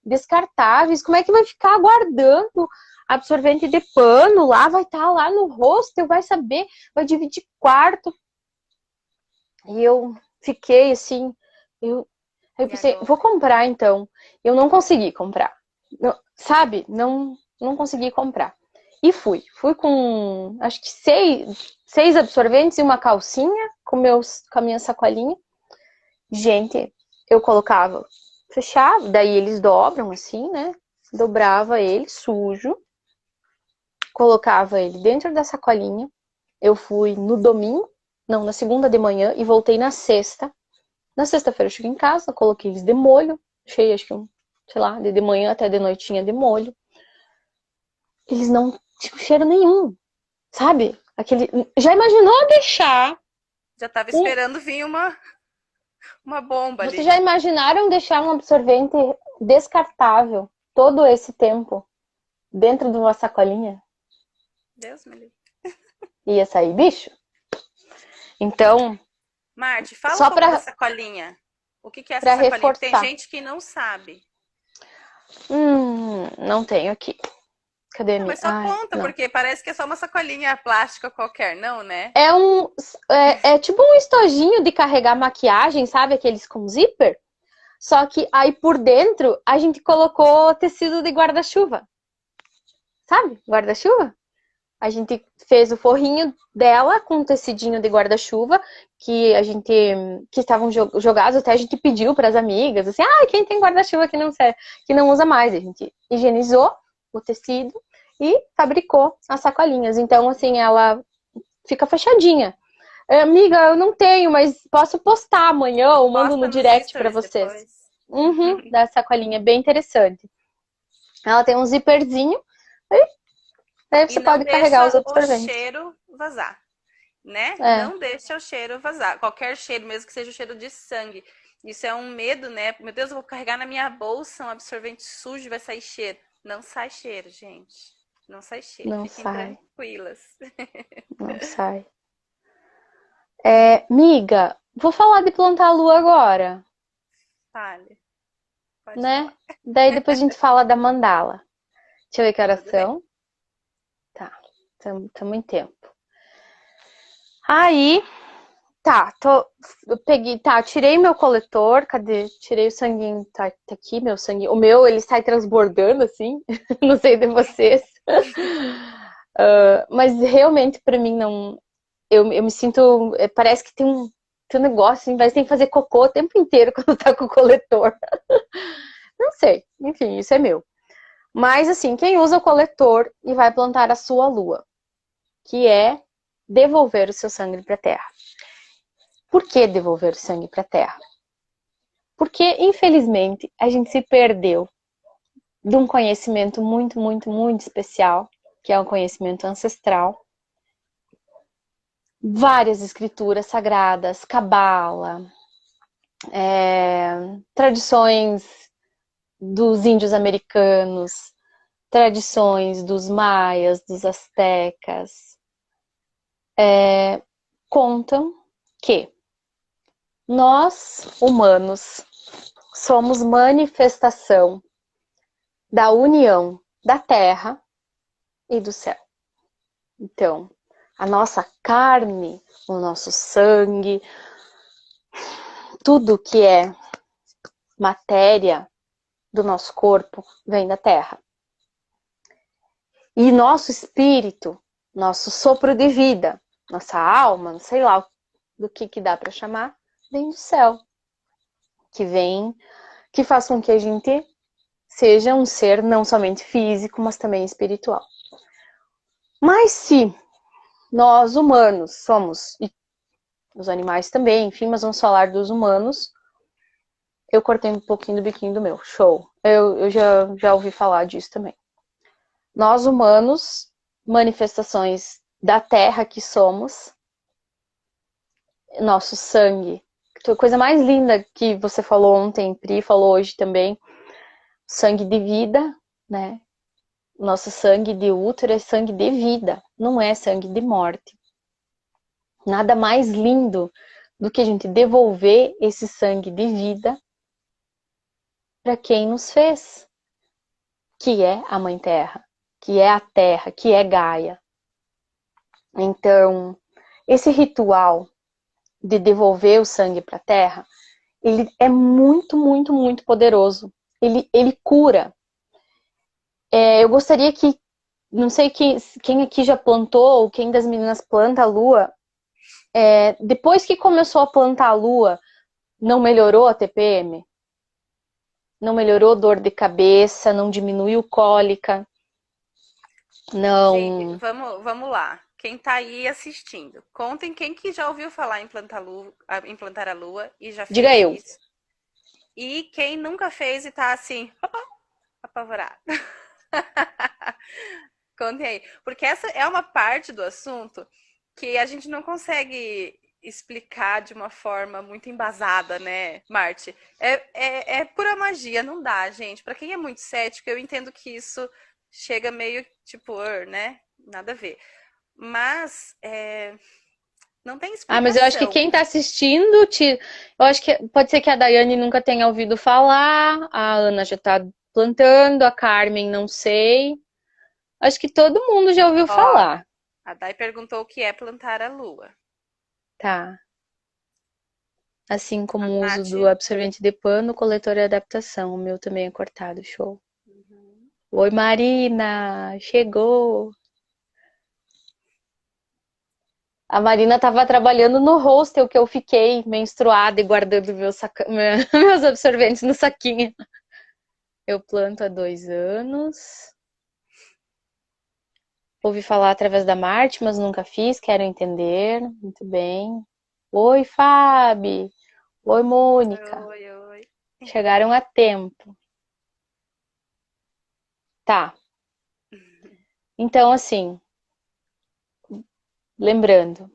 [SPEAKER 2] descartáveis. Como é que vai ficar guardando absorvente de pano lá? Vai estar lá no hostel, vai saber, vai dividir quarto. E eu fiquei assim, eu pensei, vou comprar então. Eu não consegui comprar. Sabe? Não consegui comprar. E fui com, acho que 6 absorventes e uma calcinha com a minha sacolinha. Gente, eu colocava, fechava, daí eles dobram assim, né? Dobrava ele sujo, colocava ele dentro da sacolinha. Eu fui no domingo, não, na segunda de manhã e voltei na sexta. Na sexta-feira eu cheguei em casa, coloquei eles de molho, achei acho que sei lá, de manhã até de noitinha de molho. Eles não tinham cheiro nenhum, sabe? Já imaginou deixar...
[SPEAKER 1] Já estava esperando vir uma bomba ali.
[SPEAKER 2] Vocês já imaginaram deixar um absorvente descartável todo esse tempo dentro de uma sacolinha?
[SPEAKER 1] Deus me livre.
[SPEAKER 2] Ia sair bicho? Então...
[SPEAKER 1] Marte, fala
[SPEAKER 2] só
[SPEAKER 1] um pouco da sacolinha. O que é essa sacolinha?
[SPEAKER 2] Reforçar.
[SPEAKER 1] Tem gente que não sabe.
[SPEAKER 2] Não tenho aqui. Cadê a minha?
[SPEAKER 1] Mas só conta, porque parece que é só uma sacolinha plástica qualquer, não, né?
[SPEAKER 2] É tipo um estojinho de carregar maquiagem, sabe? Aqueles com zíper. Só que aí por dentro a gente colocou tecido de guarda-chuva. Sabe? Guarda-chuva? A gente fez o forrinho dela com tecidinho de guarda-chuva que estavam jogados, até a gente pediu para as amigas, assim, quem tem guarda-chuva que não usa mais. A gente higienizou o tecido e fabricou as sacolinhas. Então, assim, ela fica fechadinha. Amiga, eu não tenho, mas posso postar amanhã ou mando no direct para vocês. Da sacolinha, bem interessante. Ela tem um zíperzinho aí você pode carregar os absorventes.
[SPEAKER 1] O cheiro vazar, né? Não deixa o cheiro vazar. Qualquer cheiro, mesmo que seja o cheiro de sangue. Isso é um medo, né? Meu Deus, eu vou carregar na minha bolsa um absorvente sujo e vai sair cheiro. Não sai cheiro, gente. Não sai cheiro.
[SPEAKER 2] Não
[SPEAKER 1] Fiquem
[SPEAKER 2] sai.
[SPEAKER 1] tranquilas.
[SPEAKER 2] Não sai. Miga, vou falar de plantar a lua agora.
[SPEAKER 1] Fale. Pode
[SPEAKER 2] né?
[SPEAKER 1] falar.
[SPEAKER 2] Daí depois a gente fala da mandala. Deixa eu ver que horas são. Tá, estamos em tempo. Aí, tirei meu coletor, cadê? Tirei o sanguinho, tá aqui meu sangue. O meu, ele sai transbordando assim, não sei de vocês. Mas realmente pra mim eu me sinto, parece que tem um negócio, assim, parece que tem que fazer cocô o tempo inteiro quando tá com o coletor. Não sei, enfim, isso é meu. Mas assim, quem usa o coletor e vai plantar a sua lua, que é devolver o seu sangue para a terra. Por que devolver o sangue para a terra? Porque, infelizmente, a gente se perdeu de um conhecimento muito, muito, muito especial, que é um conhecimento ancestral. Várias escrituras sagradas, cabala, tradições dos índios americanos, tradições dos maias, dos astecas, contam que nós, humanos, somos manifestação da união da terra e do céu. Então, a nossa carne, o nosso sangue, tudo que é matéria do nosso corpo vem da terra. E nosso espírito, nosso sopro de vida, nossa alma, não sei lá do que dá para chamar, vem do céu. Que faz com que a gente seja um ser não somente físico, mas também espiritual. Mas se nós humanos somos, e os animais também, enfim, mas vamos falar dos humanos. Eu cortei um pouquinho do biquinho do meu, show. Eu já ouvi falar disso também. Nós humanos, manifestações da terra que somos, nosso sangue. A coisa mais linda que você falou ontem, Pri falou hoje também, sangue de vida, né? Nosso sangue de útero é sangue de vida, não é sangue de morte. Nada mais lindo do que a gente devolver esse sangue de vida para quem nos fez, que é a Mãe Terra, que é a Terra, que é Gaia. Então, esse ritual de devolver o sangue para a Terra, ele é muito, muito, muito poderoso. Ele cura. Eu gostaria que, não sei quem aqui já plantou, ou quem das meninas planta a lua, depois que começou a plantar a lua, não melhorou a TPM? Não melhorou dor de cabeça, não diminuiu cólica,
[SPEAKER 1] Gente,
[SPEAKER 2] não...
[SPEAKER 1] vamos lá. Quem tá aí assistindo, contem quem que já ouviu falar em plantar a lua e já
[SPEAKER 2] Diga
[SPEAKER 1] fez
[SPEAKER 2] eu.
[SPEAKER 1] isso. E quem nunca fez e tá assim, apavorado. Contem aí. Porque essa é uma parte do assunto que a gente não consegue explicar de uma forma muito embasada, né, Marte? É pura magia, não dá, gente. Para quem é muito cético, eu entendo que isso chega meio tipo, né? Nada a ver. Mas não tem
[SPEAKER 2] Mas eu acho que
[SPEAKER 1] explicação.
[SPEAKER 2] quem tá assistindo, eu acho que pode ser que a Daiane nunca tenha ouvido falar, a Ana já tá plantando, a Carmen não sei. Acho que todo mundo já ouviu
[SPEAKER 1] Ó,
[SPEAKER 2] falar.
[SPEAKER 1] a Dai perguntou o que é plantar a lua.
[SPEAKER 2] Tá. Assim como
[SPEAKER 1] A
[SPEAKER 2] o uso
[SPEAKER 1] Nath.
[SPEAKER 2] do absorvente de pano, coletor e adaptação. O meu também é cortado, show.
[SPEAKER 1] Uhum.
[SPEAKER 2] Oi, Marina! Chegou! A Marina estava trabalhando no hostel que eu fiquei menstruada e guardando meus absorventes no saquinho. Eu planto há 2 anos. Ouvi falar através da Marte, mas nunca fiz, quero entender. Muito bem. Oi, Fábio. Oi, Mônica.
[SPEAKER 1] Oi, oi.
[SPEAKER 2] Chegaram a tempo. Tá. Então, assim, lembrando,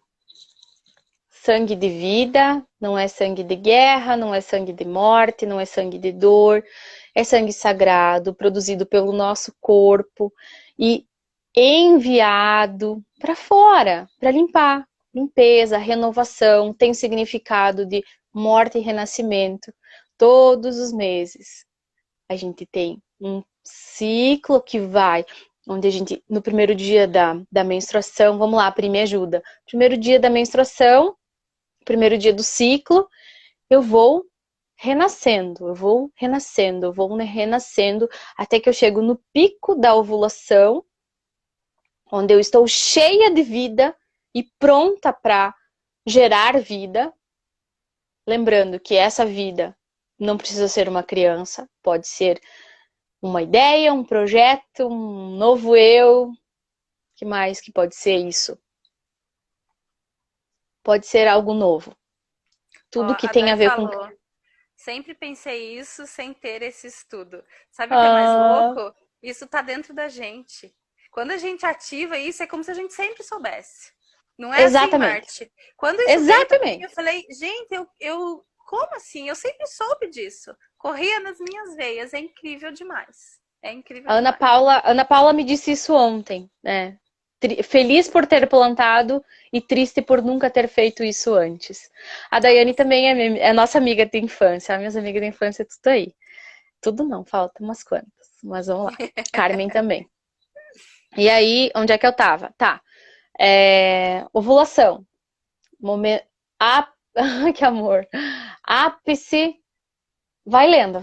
[SPEAKER 2] sangue de vida não é sangue de guerra, não é sangue de morte, não é sangue de dor, é sangue sagrado, produzido pelo nosso corpo e enviado para fora, para limpar. Limpeza, renovação, tem significado de morte e renascimento. Todos os meses a gente tem um ciclo que vai, onde a gente, no primeiro dia da menstruação, vamos lá, Pri, me ajuda. Primeiro dia da menstruação, primeiro dia do ciclo, eu vou renascendo, eu vou renascendo, até que eu chego no pico da ovulação, onde eu estou cheia de vida e pronta para gerar vida. Lembrando que essa vida não precisa ser uma criança, pode ser uma ideia, um projeto, um novo eu. Que mais que pode ser isso? Pode ser algo novo.
[SPEAKER 1] Ó,
[SPEAKER 2] Tudo que
[SPEAKER 1] a
[SPEAKER 2] tem
[SPEAKER 1] Dai
[SPEAKER 2] a ver com...
[SPEAKER 1] falou. Sempre pensei isso sem ter esse estudo. Sabe o que é mais
[SPEAKER 2] Ah,
[SPEAKER 1] louco? Isso tá dentro da gente. Quando a gente ativa isso, é como se a gente sempre soubesse. Não é assim,
[SPEAKER 2] exatamente.
[SPEAKER 1] Marte? Quando isso veio pra mim, eu
[SPEAKER 2] Exatamente.
[SPEAKER 1] falei, gente, como assim? Eu sempre soube disso. Corria nas minhas veias. É incrível demais. É incrível
[SPEAKER 2] A
[SPEAKER 1] demais.
[SPEAKER 2] Ana Paula me disse isso ontem, né? Feliz por ter plantado e triste por nunca ter feito isso antes. A Daiane também é nossa amiga de infância. As minhas amigas de infância, tudo aí. Tudo não, falta umas quantas. Mas vamos lá. Carmen também. E aí, onde é que eu tava? Tá. Ovulação. Momento. Que amor. Ápice. Vai lendo,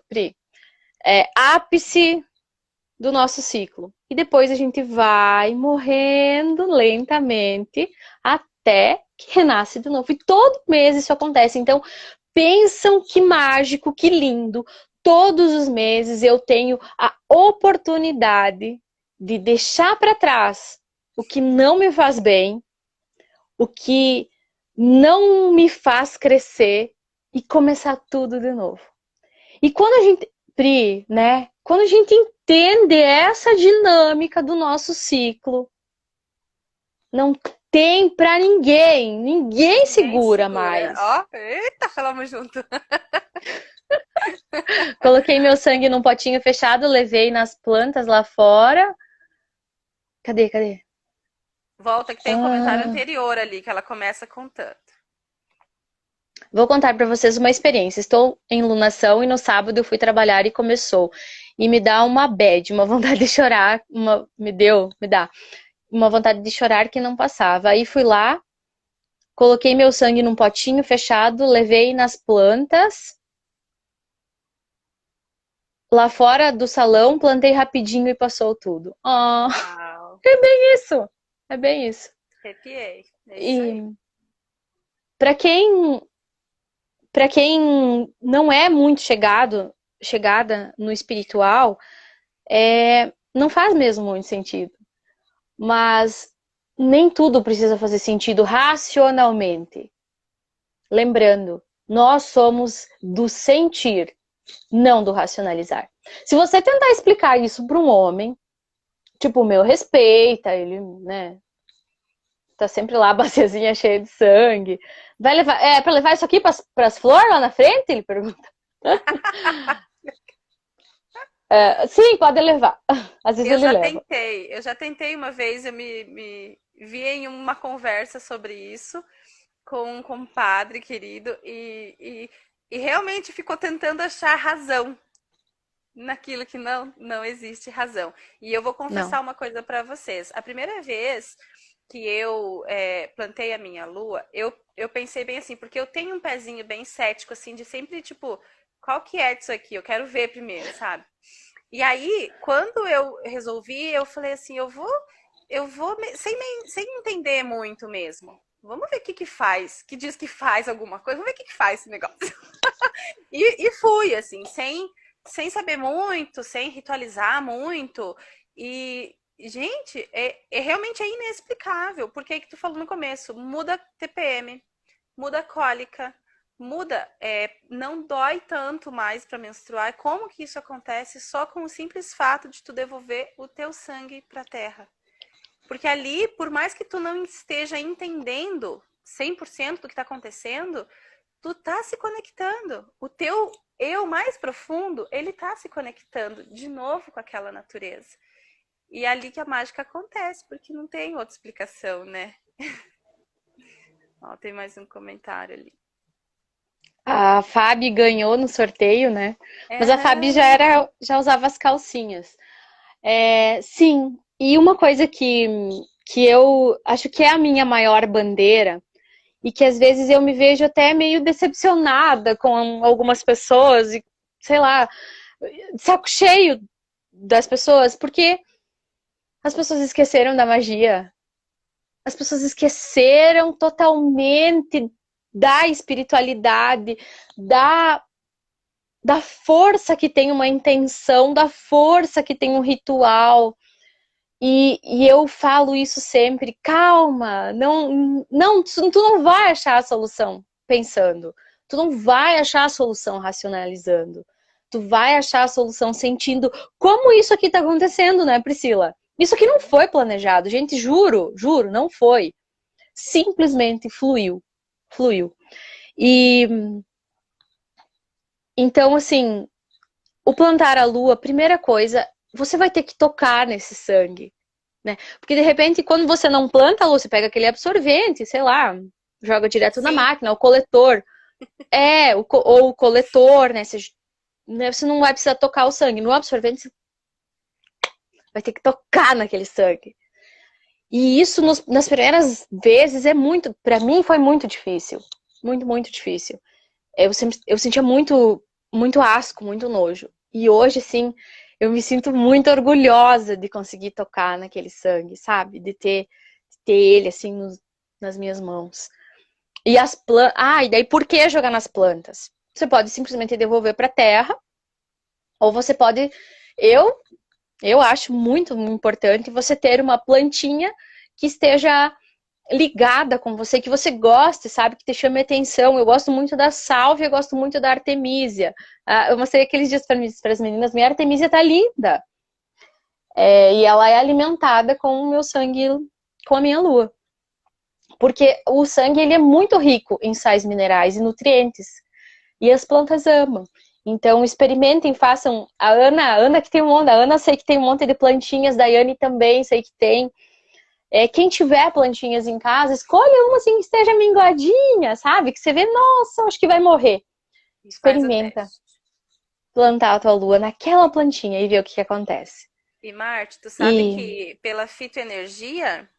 [SPEAKER 2] Pri. Ápice do nosso ciclo. E depois a gente vai morrendo lentamente até que renasce de novo. E todo mês isso acontece. Então, pensam que mágico, que lindo. Todos os meses eu tenho a oportunidade de deixar para trás o que não me faz bem, o que não me faz crescer e começar tudo de novo. E quando a gente, Pri, né? Quando a gente entende essa dinâmica do nosso ciclo, não tem pra ninguém. Ninguém
[SPEAKER 1] Ninguém
[SPEAKER 2] segura
[SPEAKER 1] segura.
[SPEAKER 2] mais.
[SPEAKER 1] Ó, eita, falamos junto.
[SPEAKER 2] Coloquei meu sangue num potinho fechado, levei nas plantas lá fora. Cadê?
[SPEAKER 1] Volta que tem um comentário
[SPEAKER 2] Ah,
[SPEAKER 1] anterior ali que ela começa contando.
[SPEAKER 2] vou contar pra vocês uma experiência. Estou em lunação e no sábado eu fui trabalhar e começou. E me dá uma bad, uma vontade de chorar, me dá uma vontade de chorar que não passava. Aí fui lá, coloquei meu sangue num potinho fechado, levei nas plantas. Lá fora do salão, plantei rapidinho e passou tudo. Oh,
[SPEAKER 1] Uau,
[SPEAKER 2] é bem isso. É bem isso.
[SPEAKER 1] arrepiei. É isso aí.
[SPEAKER 2] E para quem para quem não é muito chegada no espiritual, não faz mesmo muito sentido. Mas nem tudo precisa fazer sentido racionalmente. Lembrando, nós somos do sentir, não do racionalizar. Se você tentar explicar isso para um homem, tipo, o meu respeita, ele, né, tá sempre lá a baciazinha cheia de sangue. Vai levar, pra levar isso aqui pras flores lá na frente? Ele pergunta. Sim, pode levar. Às vezes ele leva.
[SPEAKER 1] Eu já tentei uma vez, eu me vi em uma conversa sobre isso com um compadre querido e realmente ficou tentando achar razão naquilo que não existe razão. E eu vou
[SPEAKER 2] Não,
[SPEAKER 1] confessar uma coisa para vocês. A primeira vez que eu plantei a minha lua, eu pensei bem assim, porque eu tenho um pezinho bem cético, assim, de sempre, tipo, qual que é disso aqui? Eu quero ver primeiro, sabe? E aí, quando eu resolvi, eu falei assim, sem entender muito mesmo. Vamos ver o que que faz, que diz que faz alguma coisa, vamos ver o que que faz esse negócio. E fui, assim, sem saber muito, sem ritualizar muito. E, gente, realmente é inexplicável. Porque é que tu falou no começo, muda TPM, muda cólica, muda, não dói tanto mais para menstruar. Como que isso acontece só com o simples fato de tu devolver o teu sangue para a terra? Porque ali, por mais que tu não esteja entendendo 100% do que está acontecendo, tu tá se conectando. O teu eu mais profundo, ele tá se conectando de novo com aquela natureza. E é ali que a mágica acontece, porque não tem outra explicação, né? Ó, tem mais um comentário ali.
[SPEAKER 2] a Fabi ganhou no sorteio, né? Mas a Fabi
[SPEAKER 1] Aham.
[SPEAKER 2] já usava as calcinhas. Sim, e uma coisa que eu acho que é a minha maior bandeira e que às vezes eu me vejo até meio decepcionada com algumas pessoas e, sei lá, de saco cheio das pessoas, porque as pessoas esqueceram da magia. as pessoas esqueceram totalmente da espiritualidade, da, da força que tem uma intenção, da força que tem um ritual. E eu falo isso sempre, calma, não, tu não vai achar a solução pensando, tu não vai achar a solução racionalizando, tu vai achar a solução sentindo como isso aqui tá acontecendo, né, Priscila? Isso aqui não foi planejado, gente, juro, juro, não foi. Simplesmente fluiu, fluiu. E então, assim, o plantar a lua, primeira coisa, você vai ter que tocar nesse sangue, né? Porque de repente, quando você não planta a lua, você pega aquele absorvente, sei lá, joga direto na
[SPEAKER 1] Sim,
[SPEAKER 2] máquina, o coletor. Ou o coletor, né? Você não vai precisar tocar o sangue. No absorvente, você vai ter que tocar naquele sangue. E isso nas primeiras vezes é muito, para mim foi muito difícil. Muito, muito difícil. Eu sentia muito, muito asco, muito nojo. E hoje, assim, eu me sinto muito orgulhosa de conseguir tocar naquele sangue, sabe? De ter ele, assim, nas minhas mãos. E as plantas. Ah, e daí por que jogar nas plantas? Você pode simplesmente devolver para a terra, ou você pode. Eu, eu acho muito importante você ter uma plantinha que esteja ligada com você, que você goste, sabe? Que te chame atenção. Eu gosto muito da sálvia, eu gosto muito da artemísia. Eu mostrei aqueles dias para as meninas, minha artemísia tá linda. E ela é alimentada com o meu sangue, com a minha lua. Porque o sangue ele é muito rico em sais minerais e nutrientes. E as plantas amam. Então, experimentem, façam. A Ana que tem um monte, a Ana sei que tem um monte de plantinhas, da Daiane também sei que tem. Quem tiver plantinhas em casa, escolha uma assim que esteja minguadinha, sabe? Que você vê, nossa, acho que vai morrer.
[SPEAKER 1] e faz o
[SPEAKER 2] Experimenta
[SPEAKER 1] teste.
[SPEAKER 2] plantar a tua lua naquela plantinha e ver o que acontece.
[SPEAKER 1] E Marte, tu sabe
[SPEAKER 2] E
[SPEAKER 1] que pela fitoenergia,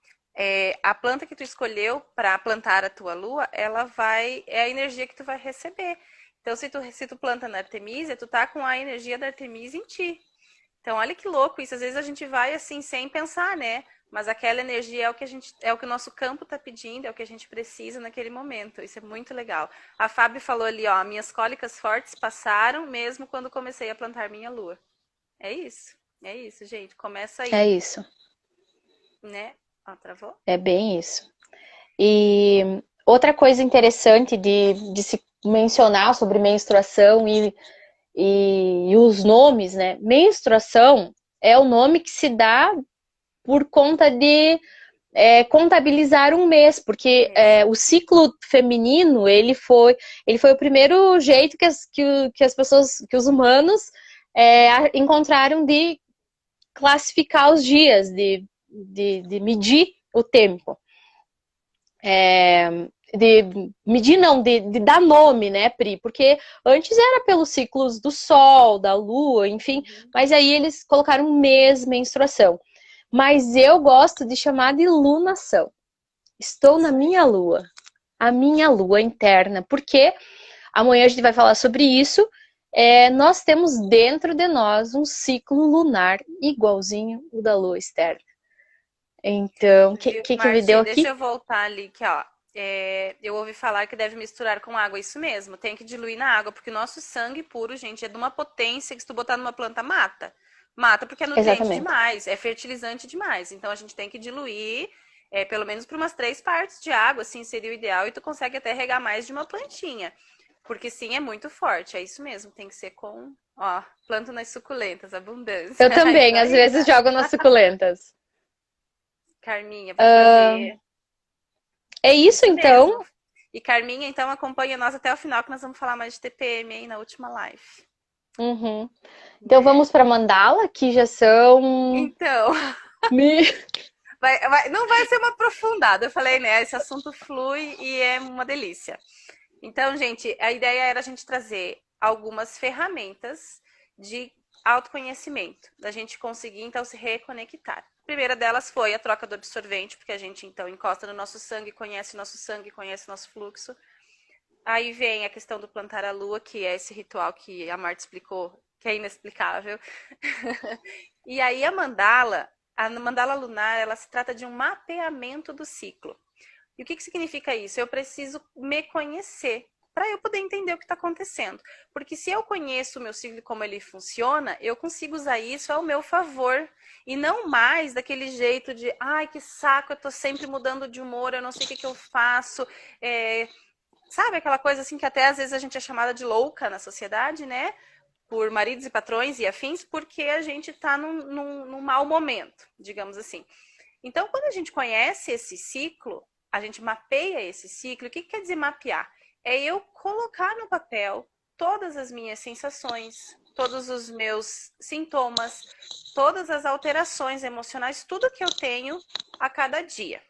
[SPEAKER 1] a planta que tu escolheu para plantar a tua lua, ela vai, é a energia que tu vai receber. Então, se tu planta na Artemisia, tu tá com a energia da Artemisia em ti. Então, olha que louco isso. Às vezes a gente vai assim sem pensar, né? Mas aquela energia é o que é o que o nosso campo está pedindo, é o que a gente precisa naquele momento. Isso é muito legal. A Fábio falou ali, ó, minhas cólicas fortes passaram mesmo quando comecei a plantar minha lua. É isso. É isso, gente. Começa
[SPEAKER 2] é
[SPEAKER 1] aí,
[SPEAKER 2] isso.
[SPEAKER 1] né? Ó, travou?
[SPEAKER 2] É bem isso. E outra coisa interessante de se mencionar sobre menstruação e os nomes, né? Menstruação é o nome que se dá por conta de contabilizar um mês, porque
[SPEAKER 1] Isso.
[SPEAKER 2] o ciclo feminino ele foi o primeiro jeito que as pessoas, que os humanos encontraram de classificar os dias, de medir o tempo. De medir não, de dar nome, né, Pri? Porque antes era pelos ciclos do sol, da lua, enfim,
[SPEAKER 1] Uhum.
[SPEAKER 2] mas aí eles colocaram mês, menstruação. Mas eu gosto de chamar de lunação. Estou na
[SPEAKER 1] Isso aí.
[SPEAKER 2] minha lua, a minha lua interna, porque amanhã a gente vai falar sobre isso. Nós temos dentro de nós um ciclo lunar igualzinho o da lua externa. Então, o
[SPEAKER 1] Viu,
[SPEAKER 2] que me deu
[SPEAKER 1] Marti? Deixa
[SPEAKER 2] aqui?
[SPEAKER 1] eu voltar ali, que ó. Eu ouvi falar que deve misturar com água, isso mesmo. Tem que diluir na água, porque o nosso sangue puro, gente, é de uma potência que se tu botar numa planta, mata. Mata porque é nutriente
[SPEAKER 2] Exatamente.
[SPEAKER 1] demais, é fertilizante demais. Então a gente tem que diluir, pelo menos por umas 3 partes de água, assim seria o ideal, e tu consegue até regar mais de uma plantinha. Porque sim, é muito forte, é isso mesmo. Tem que ser com, ó, planta nas suculentas, abundância.
[SPEAKER 2] Eu
[SPEAKER 1] É isso
[SPEAKER 2] também, às
[SPEAKER 1] aí,
[SPEAKER 2] vezes
[SPEAKER 1] tá?
[SPEAKER 2] jogo nas suculentas.
[SPEAKER 1] Carminha, vou fazer.
[SPEAKER 2] É isso
[SPEAKER 1] Isso mesmo.
[SPEAKER 2] então.
[SPEAKER 1] E Carminha, então acompanha nós até o final que nós vamos falar mais de TPM aí na última live,
[SPEAKER 2] Uhum. Então
[SPEAKER 1] né?
[SPEAKER 2] vamos para mandala, que já são.
[SPEAKER 1] Então,
[SPEAKER 2] Me...
[SPEAKER 1] não vai ser uma aprofundada, eu falei, né? Esse assunto flui e é uma delícia. Então, gente, a ideia era a gente trazer algumas ferramentas de autoconhecimento, da gente conseguir então se reconectar. A primeira delas foi a troca do absorvente, porque a gente então encosta no nosso sangue, conhece o nosso fluxo. Aí vem a questão do plantar a lua, que é esse ritual que a Marta explicou, que é inexplicável. E aí a mandala, A mandala lunar, ela se trata de um mapeamento do ciclo. E o que significa isso? Eu preciso me conhecer para eu poder entender o que está acontecendo. Porque se eu conheço o meu ciclo e como ele funciona, eu consigo usar isso ao meu favor. E não mais daquele jeito de, ai, que saco, eu tô sempre mudando de humor, eu não sei o que eu faço. Sabe aquela coisa assim que até às vezes a gente é chamada de louca na sociedade, né? Por maridos e patrões e afins, porque a gente está num mau momento, digamos assim. Então, quando a gente conhece esse ciclo, a gente mapeia esse ciclo. O que quer dizer mapear? É eu colocar no papel todas as minhas sensações, todos os meus sintomas, todas as alterações emocionais, tudo que eu tenho a cada dia.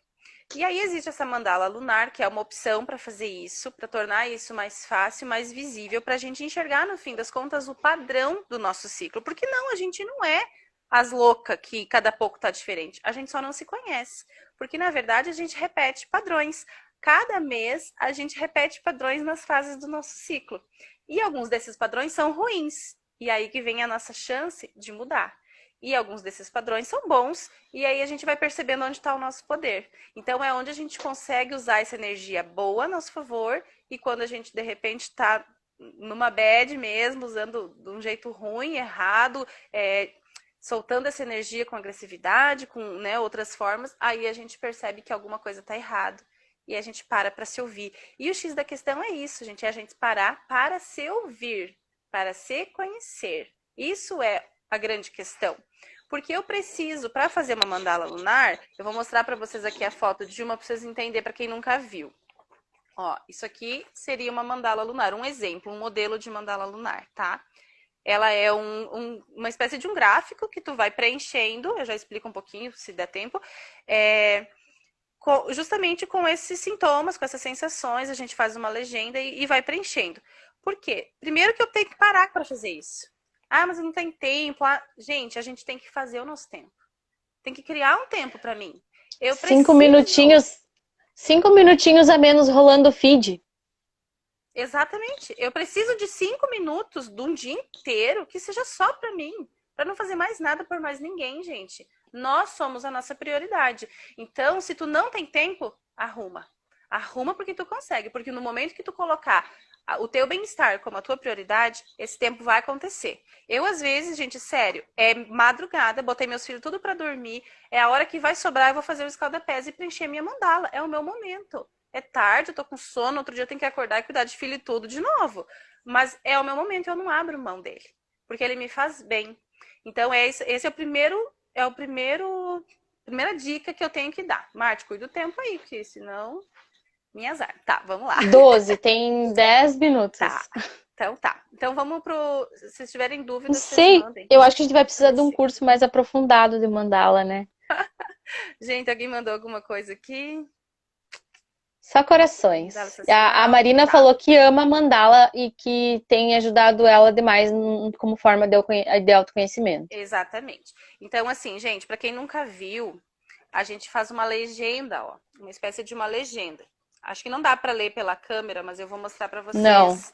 [SPEAKER 1] E aí existe essa mandala lunar, que é uma opção para fazer isso, para tornar isso mais fácil, mais visível, para a gente enxergar, no fim das contas, o padrão do nosso ciclo. Porque não, a gente não é as loucas que cada pouco tá diferente. A gente só não se conhece. Porque, na verdade, a gente repete padrões. Cada mês, a gente repete padrões nas fases do nosso ciclo. E alguns desses padrões são ruins. E aí que vem a nossa chance de mudar. E alguns desses padrões são bons, e aí a gente vai percebendo onde está o nosso poder. Então é onde a gente consegue usar essa energia boa a nosso favor, e quando a gente de repente está numa bad mesmo, usando de um jeito ruim, errado, soltando essa energia com agressividade, com, né, outras formas, aí a gente percebe que alguma coisa está errado. E a gente para se ouvir. E o X da questão é isso, gente, é a gente parar para se ouvir, para se conhecer. Isso é a grande questão. Porque eu preciso, para fazer uma mandala lunar, eu vou mostrar para vocês aqui a foto de uma para vocês entenderem, para quem nunca viu. Ó, isso aqui seria uma mandala lunar, um exemplo, um modelo de mandala lunar, tá? Ela é uma espécie de um gráfico que tu vai preenchendo, eu já explico um pouquinho, se der tempo, justamente com esses sintomas, com essas sensações, a gente faz uma legenda e vai preenchendo. Por quê? Primeiro que eu tenho que parar para fazer isso. Ah, mas não tem tempo. Ah, gente, a gente tem que fazer o nosso tempo. Tem que criar um tempo para mim. Eu preciso...
[SPEAKER 2] 5 minutinhos a menos rolando o feed.
[SPEAKER 1] Exatamente. Eu preciso de 5 minutos de um dia inteiro que seja só para mim. Para não fazer mais nada por mais ninguém, gente. Nós somos a nossa prioridade. Então, se tu não tem tempo, arruma. Arruma porque tu consegue. Porque no momento que tu colocar o teu bem-estar como a tua prioridade, esse tempo vai acontecer. Eu, às vezes, gente, sério, é madrugada, botei meus filhos tudo para dormir, é a hora que vai sobrar, eu vou fazer o escalda-pés e preencher minha mandala. É o meu momento. É tarde, eu tô com sono, outro dia eu tenho que acordar e cuidar de filho e tudo de novo. Mas é o meu momento, eu não abro mão dele. Porque ele me faz bem. Então, esse é a primeira dica que eu tenho que dar. Marte, cuida do tempo aí, porque senão... Minha azar. Tá, vamos lá.
[SPEAKER 2] 12, tem 10 minutos.
[SPEAKER 1] Tá. Então vamos pro... Se vocês tiverem dúvidas,
[SPEAKER 2] não sei,
[SPEAKER 1] mandem.
[SPEAKER 2] eu acho que a gente vai precisar de um curso mais aprofundado de mandala, né?
[SPEAKER 1] Gente, alguém mandou alguma coisa aqui?
[SPEAKER 2] Só corações. A Marina falou que ama mandala e que tem ajudado ela demais como forma de autoconhecimento.
[SPEAKER 1] Exatamente. Então, assim, gente, para quem nunca viu, a gente faz uma legenda, ó. Uma espécie de uma legenda. Acho que não dá para ler pela câmera, mas eu vou mostrar para vocês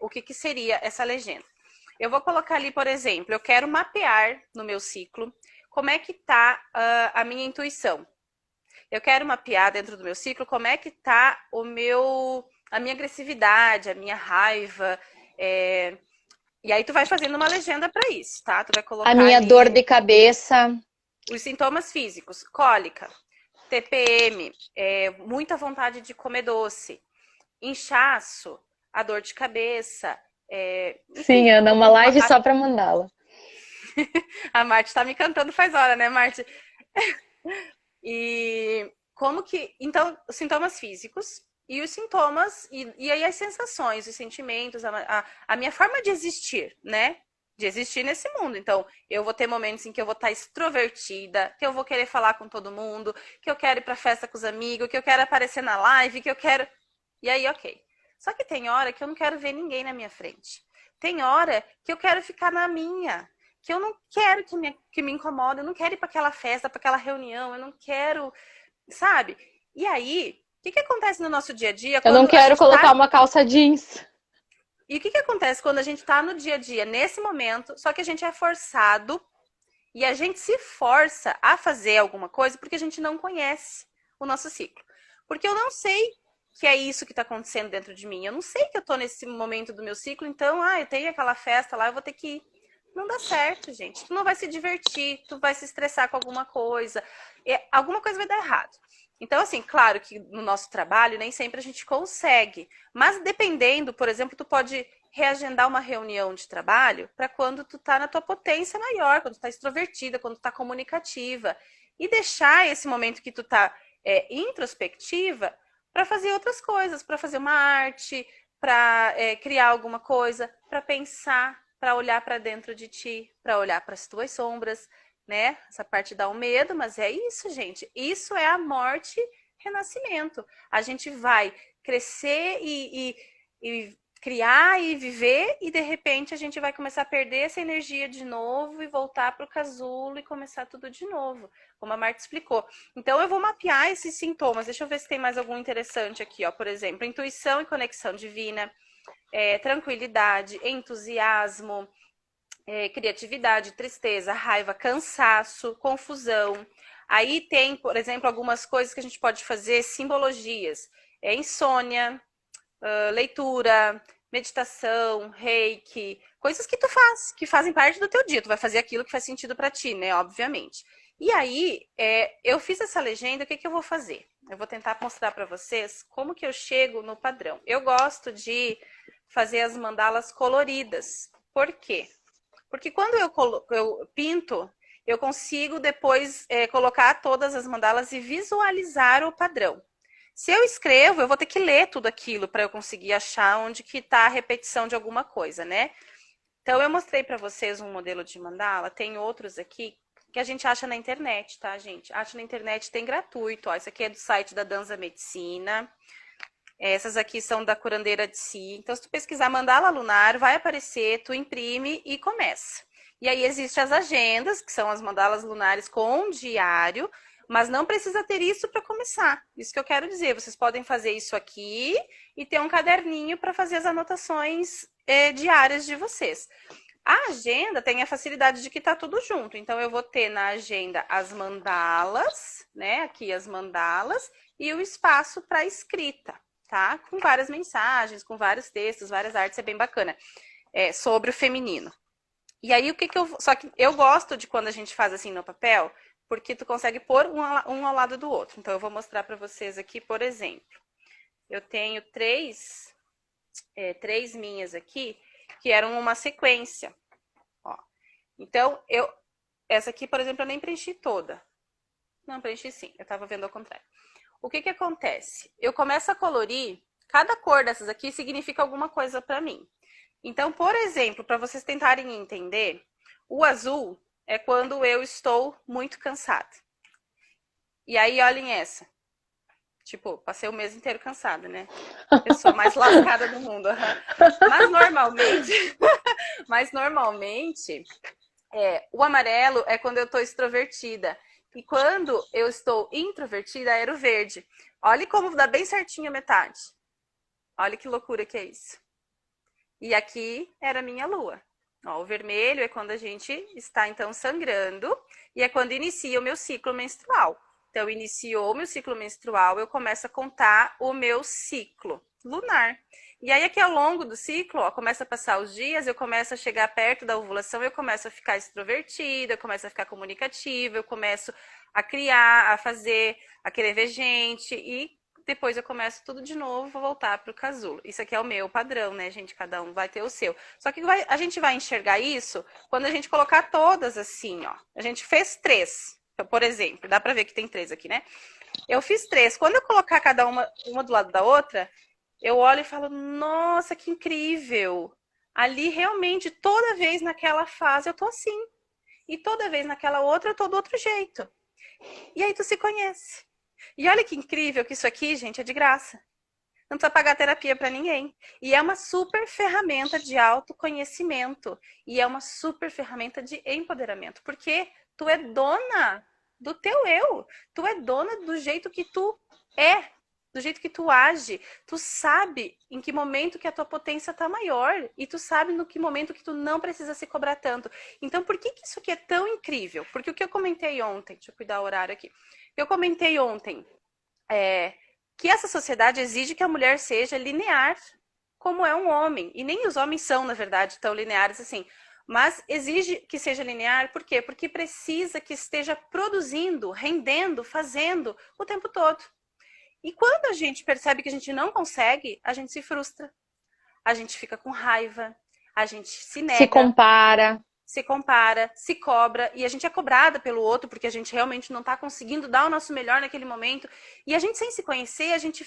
[SPEAKER 1] o que seria essa legenda. Eu vou colocar ali, por exemplo, eu quero mapear no meu ciclo como é que tá a minha intuição. Eu quero mapear dentro do meu ciclo como é que tá a minha agressividade, a minha raiva. E aí tu vai fazendo uma legenda para isso, tá? Tu vai colocar
[SPEAKER 2] a minha
[SPEAKER 1] ali
[SPEAKER 2] dor de cabeça.
[SPEAKER 1] Os sintomas físicos, cólica, TPM, muita vontade de comer doce, inchaço, a dor de cabeça. Enfim,
[SPEAKER 2] sim, Ana, uma live só para mandala.
[SPEAKER 1] A Marte tá me cantando faz hora, né, Marte? E como que... Então, os sintomas físicos e os sintomas, e aí as sensações, os sentimentos, a minha forma de existir, né? De existir nesse mundo. Então, eu vou ter momentos em que eu vou estar extrovertida, que eu vou querer falar com todo mundo, que eu quero ir pra festa com os amigos, que eu quero aparecer na live, que eu quero... E aí, ok. Só que tem hora que eu não quero ver ninguém na minha frente. Tem hora que eu quero ficar na minha. Que eu não quero que me incomoda, eu não quero ir para aquela festa, para aquela reunião, eu não quero, sabe? E aí, o que acontece no nosso dia a dia?
[SPEAKER 2] Eu não quero colocar uma calça jeans.
[SPEAKER 1] E o que acontece quando a gente tá no dia a dia, nesse momento, só que a gente é forçado E a gente se força a fazer alguma coisa porque a gente não conhece o nosso ciclo. Porque eu não sei que é isso que está acontecendo dentro de mim. Eu não sei que eu estou nesse momento do meu ciclo, então, eu tenho aquela festa lá, eu vou ter que ir. Não dá certo, gente. Tu não vai se divertir, tu vai se estressar com alguma coisa. Alguma coisa vai dar errado. Então, assim, claro que no nosso trabalho nem sempre a gente consegue. Mas dependendo, por exemplo, tu pode reagendar uma reunião de trabalho para quando tu tá na tua potência maior, quando tu tá extrovertida, quando tu tá comunicativa. E deixar esse momento que tu tá introspectiva para fazer outras coisas, para fazer uma arte, para criar alguma coisa, para pensar, para olhar para dentro de ti, para olhar para as tuas sombras, né? Essa parte dá um medo, mas é isso, gente. Isso é a morte, renascimento. A gente vai crescer e criar e viver, e de repente a gente vai começar a perder essa energia de novo e voltar para o casulo e começar tudo de novo, como a Marta explicou. Então eu vou mapear esses sintomas. Deixa eu ver se tem mais algum interessante aqui, ó. Por exemplo, intuição e conexão divina, tranquilidade, entusiasmo, criatividade, tristeza, raiva, cansaço, confusão. Aí tem, por exemplo, algumas coisas que a gente pode fazer, simbologias. Insônia, leitura, meditação, reiki, coisas que tu faz, que fazem parte do teu dia. Tu vai fazer aquilo que faz sentido para ti, né? Obviamente. E aí, eu fiz essa legenda, o que eu vou fazer? Eu vou tentar mostrar para vocês como que eu chego no padrão. Eu gosto de fazer as mandalas coloridas. Por quê? Porque quando eu pinto, eu consigo depois colocar todas as mandalas e visualizar o padrão. Se eu escrevo, eu vou ter que ler tudo aquilo para eu conseguir achar onde que está a repetição de alguma coisa, né? Então, eu mostrei para vocês um modelo de mandala, tem outros aqui que a gente acha na internet, tá, gente? Acha na internet, tem gratuito, ó. Esse aqui é do site da Danza Medicina. Essas aqui são da Curandeira de Si. Então, se tu pesquisar mandala lunar, vai aparecer, tu imprime e começa. E aí, existem as agendas, que são as mandalas lunares com diário, mas não precisa ter isso para começar. Isso que eu quero dizer. Vocês podem fazer isso aqui e ter um caderninho para fazer as anotações diárias de vocês. A agenda tem a facilidade de que tá tudo junto. Então, eu vou ter na agenda as mandalas, né? Aqui as mandalas e o espaço para escrita, tá? Com várias mensagens, com vários textos, várias artes, é bem bacana. Sobre o feminino. E aí, Só que eu gosto de quando a gente faz assim no papel, porque tu consegue pôr um ao lado do outro. Então, eu vou mostrar para vocês aqui, por exemplo. Eu tenho três minhas aqui, que eram uma sequência. Ó. Então, essa aqui, por exemplo, eu nem preenchi toda. Não, preenchi sim, eu estava vendo ao contrário. O que acontece? Eu começo a colorir, cada cor dessas aqui significa alguma coisa para mim. Então, por exemplo, para vocês tentarem entender, o azul é quando eu estou muito cansada. E aí, olhem essa. Tipo, passei o mês inteiro cansada, né? Pessoa mais lascada do mundo. Mas normalmente, o amarelo é quando eu estou extrovertida. E quando eu estou introvertida, era o verde. Olha como dá bem certinho a metade. Olha que loucura que é isso. E aqui era a minha lua. Ó, o vermelho é quando a gente está, então, sangrando. E é quando inicia o meu ciclo menstrual. Então, iniciou o meu ciclo menstrual, eu começo a contar o meu ciclo lunar. E aí, aqui ao longo do ciclo, ó, começa a passar os dias, eu começo a chegar perto da ovulação, eu começo a ficar extrovertida, eu começo a ficar comunicativa, eu começo a criar, a fazer, a querer ver gente, e depois eu começo tudo de novo, vou voltar para o casulo. Isso aqui é o meu padrão, né, gente? Cada um vai ter o seu. Só que a gente vai enxergar isso quando a gente colocar todas assim, ó. A gente fez 3. Então, por exemplo, dá para ver que tem 3 aqui, né? Eu fiz 3. Quando eu colocar cada uma do lado da outra, eu olho e falo, nossa, que incrível! Ali, realmente, toda vez naquela fase eu tô assim. E toda vez naquela outra eu tô do outro jeito. E aí tu se conhece. E olha que incrível que isso aqui, gente, é de graça. Não precisa pagar terapia para ninguém. E é uma super ferramenta de autoconhecimento. E é uma super ferramenta de empoderamento. Porque tu é dona do teu eu. Tu é dona do jeito que tu é. do jeito que tu age, tu sabe em que momento que a tua potência tá maior e tu sabe no que momento que tu não precisa se cobrar tanto. Então, por que que isso aqui é tão incrível? Porque o que eu comentei ontem, deixa eu cuidar o horário aqui. Eu comentei ontem que essa sociedade exige que a mulher seja linear, como é um homem. E nem os homens são, na verdade, tão lineares assim. Mas exige que seja linear, por quê? Porque precisa que esteja produzindo, rendendo, fazendo o tempo todo. E quando a gente percebe que a gente não consegue, a gente se frustra, a gente fica com raiva, a gente se
[SPEAKER 2] Se
[SPEAKER 1] nega,
[SPEAKER 2] compara.
[SPEAKER 1] se compara, se cobra, e a gente é cobrada pelo outro porque a gente realmente não está conseguindo dar o nosso melhor naquele momento. E a gente, sem se conhecer, a gente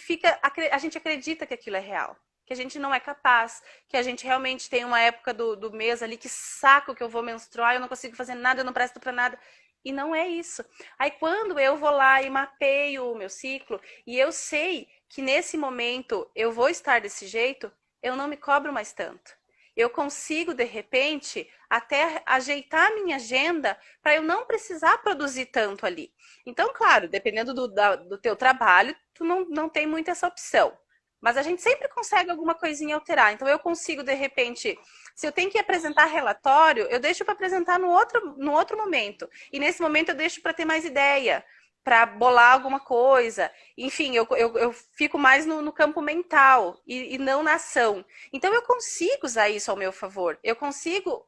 [SPEAKER 1] acredita que aquilo é real, que a gente não é capaz, que a gente realmente tem uma época do mês ali, que saco que eu vou menstruar, eu não consigo fazer nada, eu não presto para nada. E não é isso. Aí quando eu vou lá e mapeio o meu ciclo, e eu sei que nesse momento eu vou estar desse jeito, eu não me cobro mais tanto. Eu consigo, de repente, até ajeitar a minha agenda para eu não precisar produzir tanto ali. Então, claro, dependendo do teu trabalho, tu não tem muito essa opção. Mas a gente sempre consegue alguma coisinha alterar. Então, eu consigo, de repente, se eu tenho que apresentar relatório, eu deixo para apresentar no outro momento. E nesse momento eu deixo para ter mais ideia, para bolar alguma coisa. Enfim, eu fico mais no campo mental e não na ação. Então, eu consigo usar isso ao meu favor. Eu consigo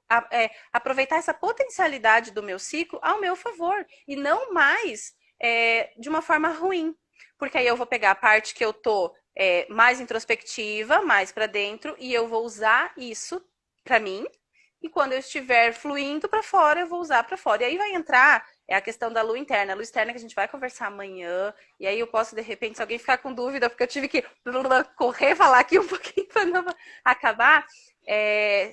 [SPEAKER 1] aproveitar essa potencialidade do meu ciclo ao meu favor. E não mais de uma forma ruim. Porque aí eu vou pegar a parte que eu tô mais introspectiva, mais para dentro, e eu vou usar isso para mim, e quando eu estiver fluindo para fora, eu vou usar para fora. E aí vai entrar a questão da lua interna. A lua externa que a gente vai conversar amanhã, e aí eu posso, de repente, se alguém ficar com dúvida, porque eu tive que correr, falar aqui um pouquinho para não acabar,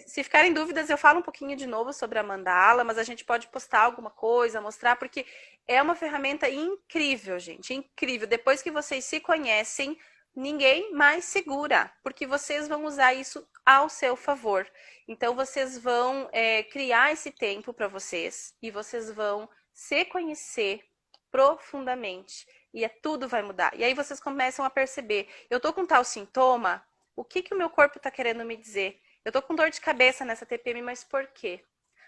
[SPEAKER 1] se ficarem dúvidas, eu falo um pouquinho de novo sobre a mandala, mas a gente pode postar alguma coisa, mostrar, porque é uma ferramenta incrível, gente, incrível. Depois que vocês se conhecem, ninguém mais segura, porque vocês vão usar isso ao seu favor. Então, vocês vão criar esse tempo para vocês e vocês vão se conhecer profundamente. E tudo vai mudar. E aí vocês começam a perceber, eu tô com tal sintoma, o que o meu corpo tá querendo me dizer? Eu tô com dor de cabeça nessa TPM, mas por quê?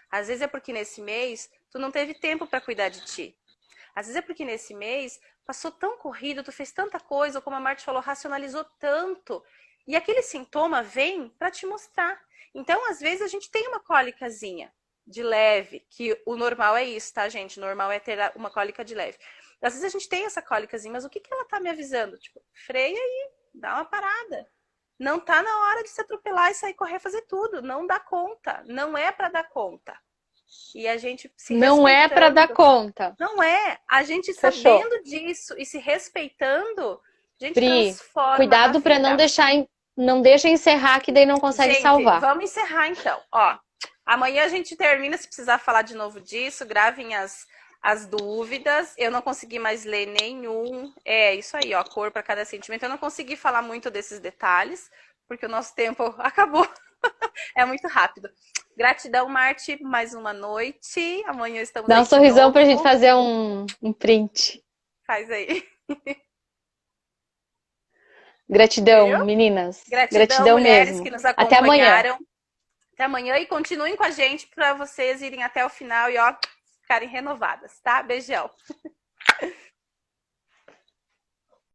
[SPEAKER 1] Às vezes é porque nesse mês tu não teve tempo para cuidar de ti. Às vezes é porque nesse mês passou tão corrido, tu fez tanta coisa, ou como a Marta falou, racionalizou tanto. E aquele sintoma vem para te mostrar. Então, às vezes, a gente tem uma cólicazinha de leve, que o normal é isso, tá, gente? O normal é ter uma cólica de leve. Às vezes a gente tem essa cólicazinha, mas o que ela tá me avisando? Tipo, freia aí, dá uma parada. Não tá na hora de se atropelar e sair correr fazer tudo. Não dá conta. Não é para dar conta. E a gente se
[SPEAKER 2] Não é para dar conta.
[SPEAKER 1] Não é. A gente
[SPEAKER 2] Fechou.
[SPEAKER 1] sabendo disso e se respeitando, a gente
[SPEAKER 2] Pri,
[SPEAKER 1] transforma
[SPEAKER 2] cuidado para não deixar, não deixa encerrar que daí não consegue salvar.
[SPEAKER 1] Vamos encerrar então. Ó, amanhã a gente termina, se precisar falar de novo disso, gravem as dúvidas. Eu não consegui mais ler nenhum. É isso aí, ó, cor para cada sentimento. Eu não consegui falar muito desses detalhes, porque o nosso tempo acabou. É muito rápido. Gratidão, Marte, mais uma noite. Amanhã estamos
[SPEAKER 2] Dá
[SPEAKER 1] aí
[SPEAKER 2] um sorrisão
[SPEAKER 1] novo.
[SPEAKER 2] pra gente fazer um print.
[SPEAKER 1] Faz aí.
[SPEAKER 2] Gratidão,
[SPEAKER 1] Viu?
[SPEAKER 2] meninas.
[SPEAKER 1] Gratidão, mulheres
[SPEAKER 2] mesmo.
[SPEAKER 1] que nos
[SPEAKER 2] Até amanhã.
[SPEAKER 1] acompanharam. Até amanhã e continuem com a gente para vocês irem até o final e ó, ficarem renovadas, tá? Beijão.